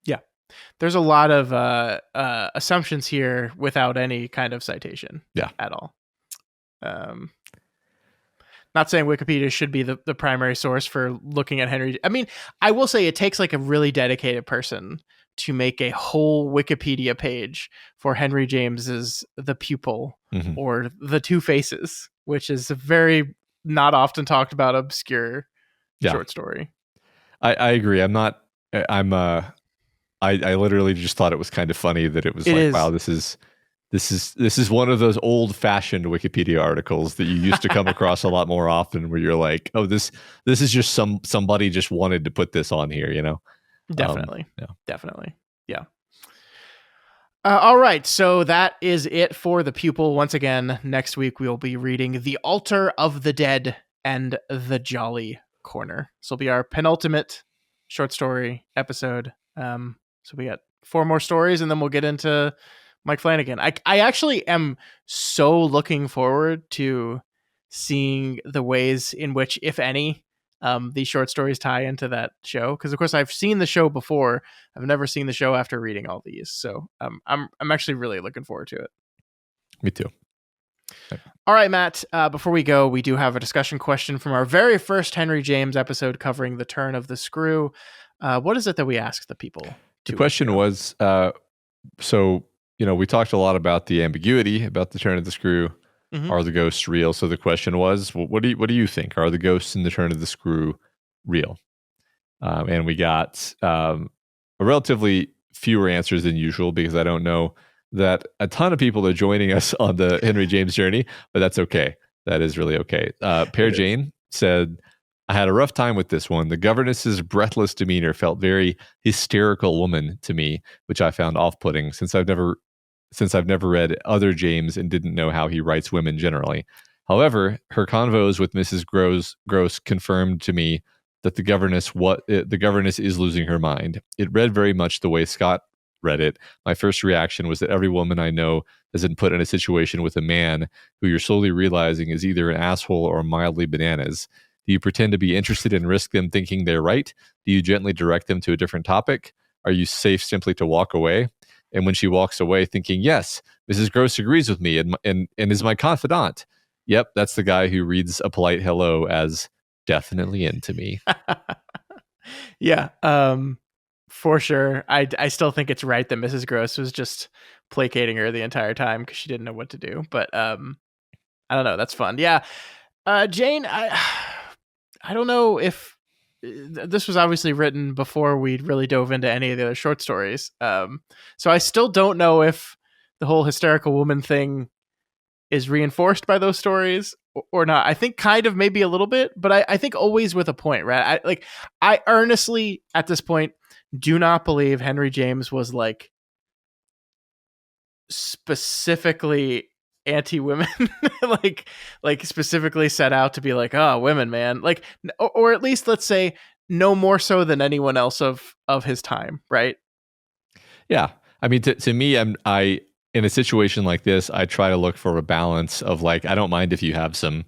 Yeah. There's a lot of assumptions here without any kind of citation at all. Not saying Wikipedia should be the primary source for looking at Henry. I mean, I will say it takes like a really dedicated person to make a whole Wikipedia page for Henry James's The Pupil or The Two Faces, which is a very not often talked about obscure short story. I agree. I literally just thought it was kind of funny that it was wow, this is one of those old-fashioned Wikipedia articles that you used to come across a lot more often, where you're like, oh, this is just somebody just wanted to put this on here, you know? Definitely. Definitely. Yeah. All right. So that is it for The Pupil. Once again, next week we'll be reading The Altar of the Dead and The Jolly Corner. This will be our penultimate short story episode. So we got 4 more stories and then we'll get into Mike Flanagan. I actually am so looking forward to seeing the ways in which, if any, these short stories tie into that show, because of course I've seen the show before. I've never seen the show after reading all these, so I'm actually really looking forward to it. Me too. All right, Matt, before we go, we do have a discussion question from our very first Henry James episode covering the turn of the screw. What is it that we asked the people? The question was, so, we talked a lot about the ambiguity about the turn of the screw. Mm-hmm. Are the ghosts real? So the question was, what do you think? Are the ghosts in the turn of the screw real? And we got a relatively fewer answers than usual, because I don't know that a ton of people are joining us on the Henry James journey, but that's okay. That is really okay. Pear Jane said, I had a rough time with this one. The governess's breathless demeanor felt very hysterical woman to me, which I found off-putting since I've never read other James and didn't know how he writes women generally. However, her convos with Mrs. Gross confirmed to me that the governess is losing her mind. It read very much the way Scott read it. My first reaction was that every woman I know has been put in a situation with a man who you're slowly realizing is either an asshole or mildly bananas. Do you pretend to be interested and risk them thinking they're right? Do you gently direct them to a different topic? Are you safe simply to walk away? And when she walks away thinking, yes, Mrs. Gross agrees with me and is my confidant. Yep, that's the guy who reads a polite hello as definitely into me. Yeah, for sure. I still think it's right that Mrs. Gross was just placating her the entire time because she didn't know what to do. But I don't know. That's fun. Yeah, Jane, I don't know if this was obviously written before we really dove into any of the other short stories. So I still don't know if the whole hysterical woman thing is reinforced by those stories or not. I think kind of maybe a little bit, but I think always with a point, right? I earnestly at this point do not believe Henry James was like specifically anti-women, like specifically set out to be like, oh, women, man, like, or at least let's say no more so than anyone else of his time, right? Yeah, I mean, to me, I in a situation like this, I try to look for a balance of like, I don't mind if you have some,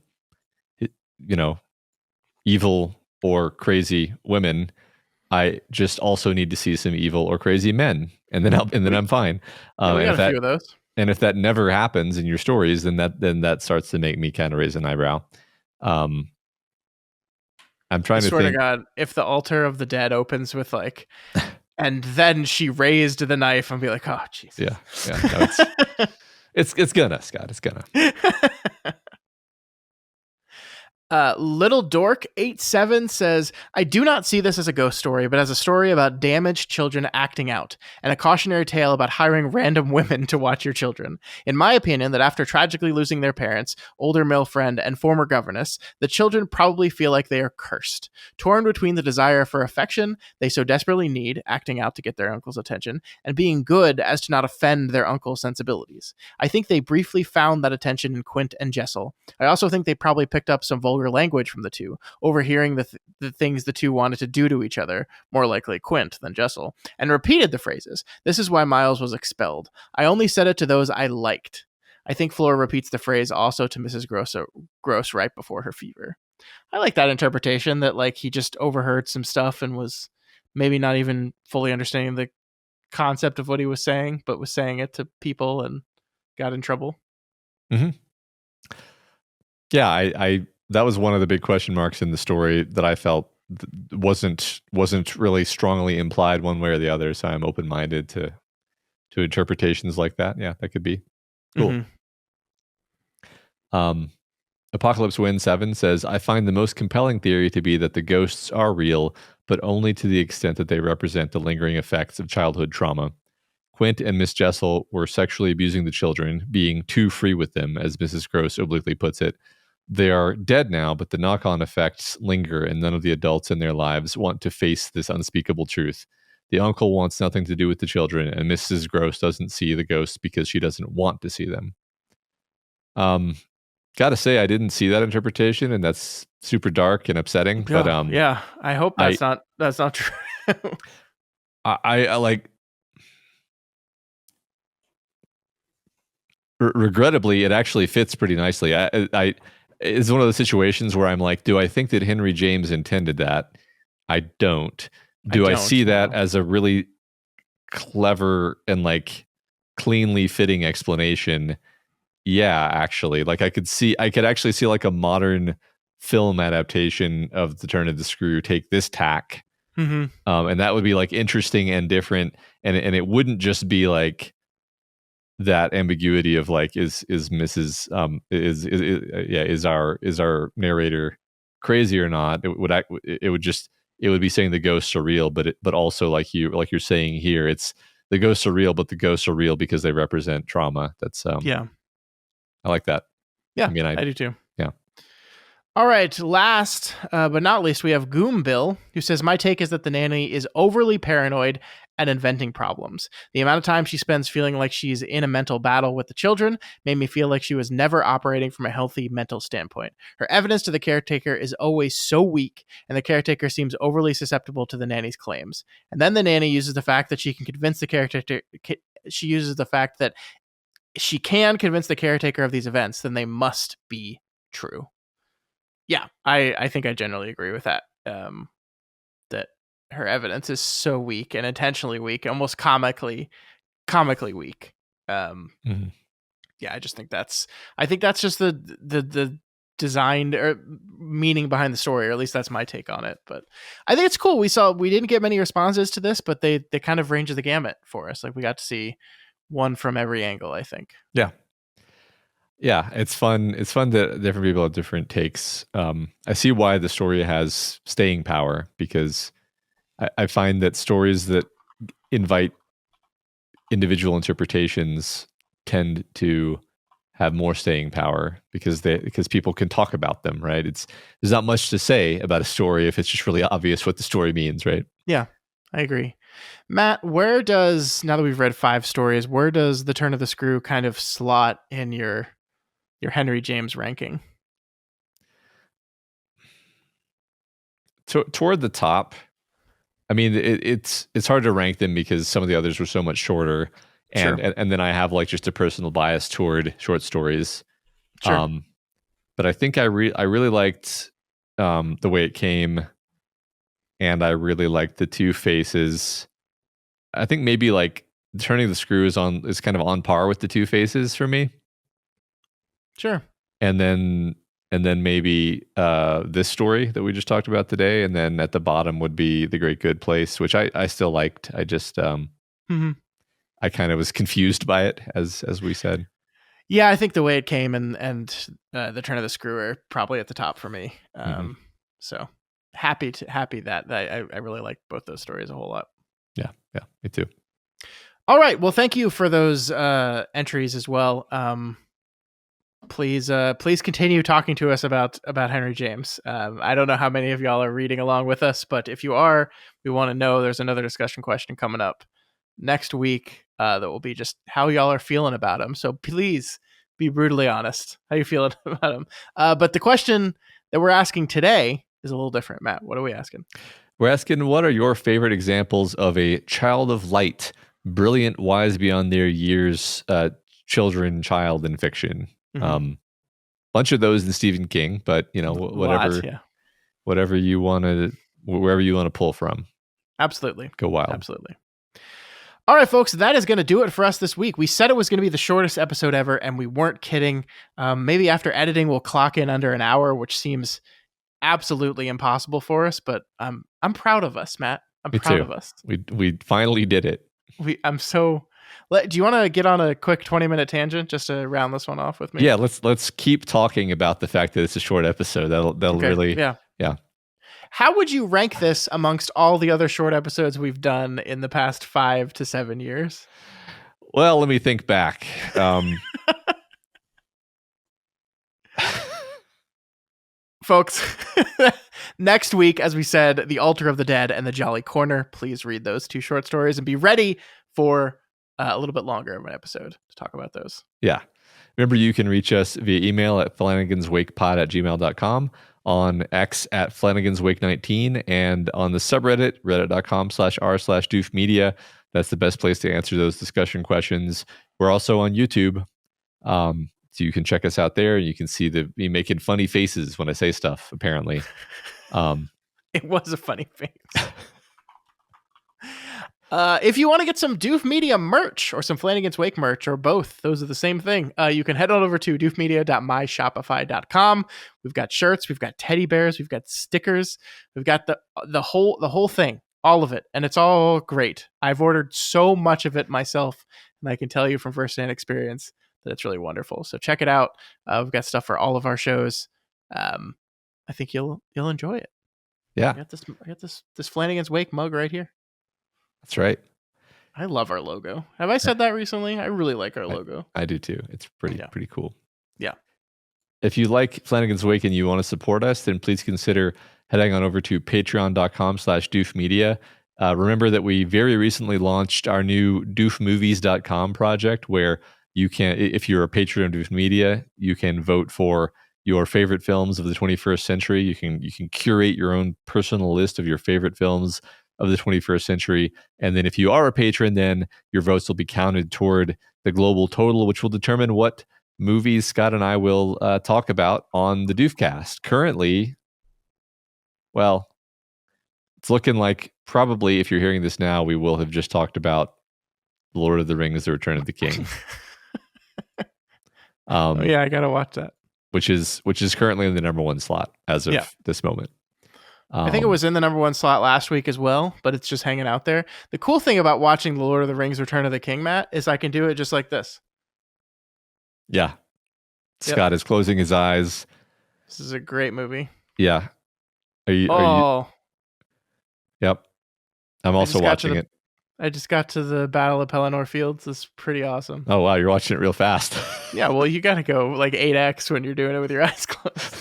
evil or crazy women. I just also need to see some evil or crazy men, and then I'm fine. Yeah, we got a few of those. And if that never happens in your stories, then that starts to make me kind of raise an eyebrow. I'm trying to swear think. To God, if the altar of the dead opens with like, and then she raised the knife, and be like, oh, Jesus. Yeah. No, it's gonna, Scott. It's gonna. Little Dork 87 says, I do not see this as a ghost story, but as a story about damaged children acting out, and a cautionary tale about hiring random women to watch your children. In my opinion, that after tragically losing their parents, older male friend, and former governess, the children probably feel like they are cursed, torn between the desire for affection they so desperately need, acting out to get their uncle's attention, and being good as to not offend their uncle's sensibilities. I think they briefly found that attention in Quint and Jessel. I also think they probably picked up some vulgar language from the two, overhearing the things the two wanted to do to each other, more likely Quint than Jessel, and repeated the phrases. This is why Miles was expelled. I only said it to those I liked. I think Flora repeats the phrase also to Mrs. Gross right before her fever. I like that interpretation, that like he just overheard some stuff and was maybe not even fully understanding the concept of what he was saying, but was saying it to people and got in trouble. Mm-hmm. Yeah, I that was one of the big question marks in the story that I felt wasn't really strongly implied one way or the other. So I'm open-minded to interpretations like that. Yeah, that could be cool. Mm-hmm. Apocalypse Wind 7 says, I find the most compelling theory to be that the ghosts are real, but only to the extent that they represent the lingering effects of childhood trauma. Quint and Miss Jessel were sexually abusing the children, being too free with them, as Mrs. Gross obliquely puts it. They are dead now, but the knock-on effects linger, and none of the adults in their lives want to face this unspeakable truth. The uncle wants nothing to do with the children, and Mrs. Gross doesn't see the ghosts because she doesn't want to see them. Gotta say, I didn't see that interpretation, and that's super dark and upsetting. Yeah, but yeah, I hope that's not true. I like. Regrettably, it actually fits pretty nicely. is one of those situations where I'm like, do I think that Henry James intended that? I don't. I Do I don't see that know. as a really clever and like cleanly fitting explanation? Yeah, actually. Like I could actually see like a modern film adaptation of The Turn of the Screw take this tack. Mm-hmm. And that would be like interesting and different. And it wouldn't just be like that ambiguity of like is Mrs. Is our narrator crazy or not? It would be saying the ghosts are real, but also like you're saying here, it's the ghosts are real, but the ghosts are real because they represent trauma. That's Yeah. I like that. Yeah, I mean, I do too. yeah. All right, last but not least, we have Goom Bill, who says, my take is that the nanny is overly paranoid and inventing problems. The amount of time she spends feeling like she's in a mental battle with the children made me feel like she was never operating from a healthy mental standpoint. Her evidence to the caretaker is always so weak, and the caretaker seems overly susceptible to the nanny's claims. And then the nanny uses the fact that she can convince the caretaker. She uses the fact that she can convince the caretaker of these events, then they must be true. Yeah, I think I generally agree with that. That her evidence is so weak and intentionally weak, almost comically weak. Mhm. Yeah, I think that's just the designed or meaning behind the story, or at least that's my take on it. But I think it's cool. We didn't get many responses to this, but they kind of range the gamut for us. Like we got to see one from every angle, I think. Yeah. Yeah, it's fun. It's fun that different people have different takes. I see why the story has staying power, because I find that stories that invite individual interpretations tend to have more staying power because people can talk about them, right? There's not much to say about a story if it's just really obvious what the story means, right? Yeah, I agree. Matt, now that we've read 5 stories, where does The Turn of the Screw kind of slot in your Henry James ranking? Toward the top. I mean, it's hard to rank them because some of the others were so much shorter, Sure. and then I have like just a personal bias toward short stories. Sure. But I think I really liked the way it came, and I really liked the Two Faces. I think maybe like Turning the Screw is kind of on par with the Two Faces for me. Sure. And then maybe this story that we just talked about today, and then at the bottom would be The Great Good Place, which I still liked. I just Mm-hmm. I kind of was confused by it, as we said. Yeah, I think the way it came and The Turn of the Screw are probably at the top for me. So happy that I really like both those stories a whole lot. Yeah, me too. All right, well, thank you for those entries as well. Please continue talking to us about Henry James. I don't know how many of y'all are reading along with us, but if you are, we want to know. There's another discussion question coming up next week that will be just how y'all are feeling about him. So please be brutally honest. How you feeling about him? But the question that we're asking today is a little different. Matt, what are we asking? We're asking, what are your favorite examples of a child of light, brilliant, wise beyond their years, child in fiction? Bunch of those in Stephen King, but whatever you want to, wherever you want to pull from. Absolutely. Go wild. Absolutely. All right, folks, that is going to do it for us this week. We said it was going to be the shortest episode ever, and we weren't kidding. Maybe after editing, we'll clock in under an hour, which seems absolutely impossible for us, but I'm proud of us, Matt. Me proud too. of us. We finally did it. Do you want to get on a quick 20-minute tangent just to round this one off with me? Yeah, let's keep talking about the fact that it's a short episode. That'll okay. Really yeah. Yeah. How would you rank this amongst all the other short episodes we've done in the past 5 to 7 years? Well, let me think back. Folks, next week, as we said, The Altar of the Dead and The Jolly Corner. Please read those 2 short stories and be ready for a little bit longer of an episode to talk about those. Yeah. Remember, you can reach us via email at flanaganswakepod@gmail.com, on X at flanaganswake19, and on the subreddit, So you can check us out there. You can see me making funny faces when I say stuff, apparently. It was a funny face. If you want to get some Doof Media merch or some Flanagan's Wake merch or both, those are the same thing. You can head on over to doofmedia.myshopify.com. We've got shirts, we've got teddy bears, we've got stickers, we've got the whole thing, all of it, and it's all great. I've ordered so much of it myself, and I can tell you from firsthand experience that it's really wonderful. So check it out. We've got stuff for all of our shows. I think you'll enjoy it. Yeah, I got this Flanagan's Wake mug right here. That's right. I love our logo. Have I said that recently? I really like our logo. I do too. It's pretty cool. Yeah. If you like Flanagan's Wake and you want to support us, then please consider heading on over to patreon.com/doofmedia. Remember that we very recently launched our new doofmovies.com project, where you can, if you're a patron of Doof Media, you can vote for your favorite films of the 21st century. You can curate your own personal list of your favorite films of the 21st century. And then if you are a patron, then your votes will be counted toward the global total, which will determine what movies Scott and I will talk about on the Doofcast. Currently, well, it's looking like probably, if you're hearing this now, we will have just talked about Lord of the Rings, The Return of the King. Yeah, I gotta watch that. Which is currently in the number one slot as of this moment. I think it was in the number one slot last week as well, but it's just hanging out there. The cool thing about watching The Lord of the Rings Return of the King, Matt, is I can do it just like this. Yeah. Scott is closing his eyes. This is a great movie. Yeah. Are you? Yep. I'm also watching it. I just got to the Battle of Pelennor Fields. It's pretty awesome. Oh, wow. You're watching it real fast. Yeah, well, you got to go like 8x when you're doing it with your eyes closed.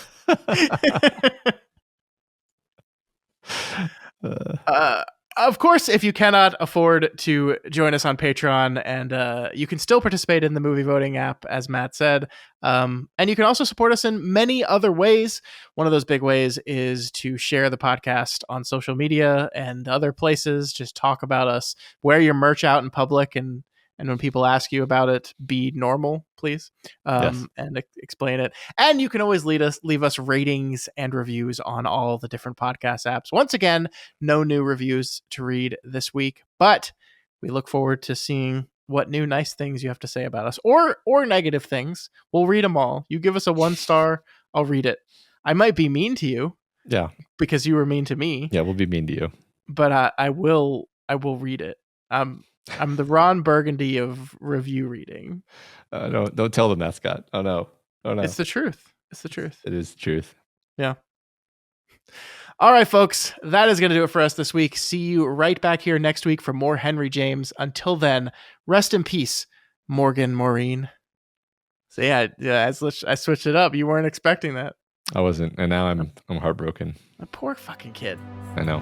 Of course, if you cannot afford to join us on Patreon, and you can still participate in the movie voting app, as Matt said, and you can also support us in many other ways. One of those big ways is to share the podcast on social media and other places. Just talk about us, wear your merch out in public, and when people ask you about it, be normal, please, and explain it. And you can always leave us ratings and reviews on all the different podcast apps. Once again, no new reviews to read this week, but we look forward to seeing what new nice things you have to say about us, or negative things. We'll read them all. You give us a 1-star, I'll read it. I might be mean to you, because you were mean to me. Yeah, we'll be mean to you, but I will read it. I'm the Ron Burgundy of review reading. Don't tell them that, Scott. Oh no. It's the truth. It is the truth. Yeah. All right, folks. That is going to do it for us this week. See you right back here next week for more Henry James. Until then, rest in peace, Morgan Maureen. So yeah, I switched it up. You weren't expecting that. I wasn't, and now I'm heartbroken. A poor fucking kid. I know.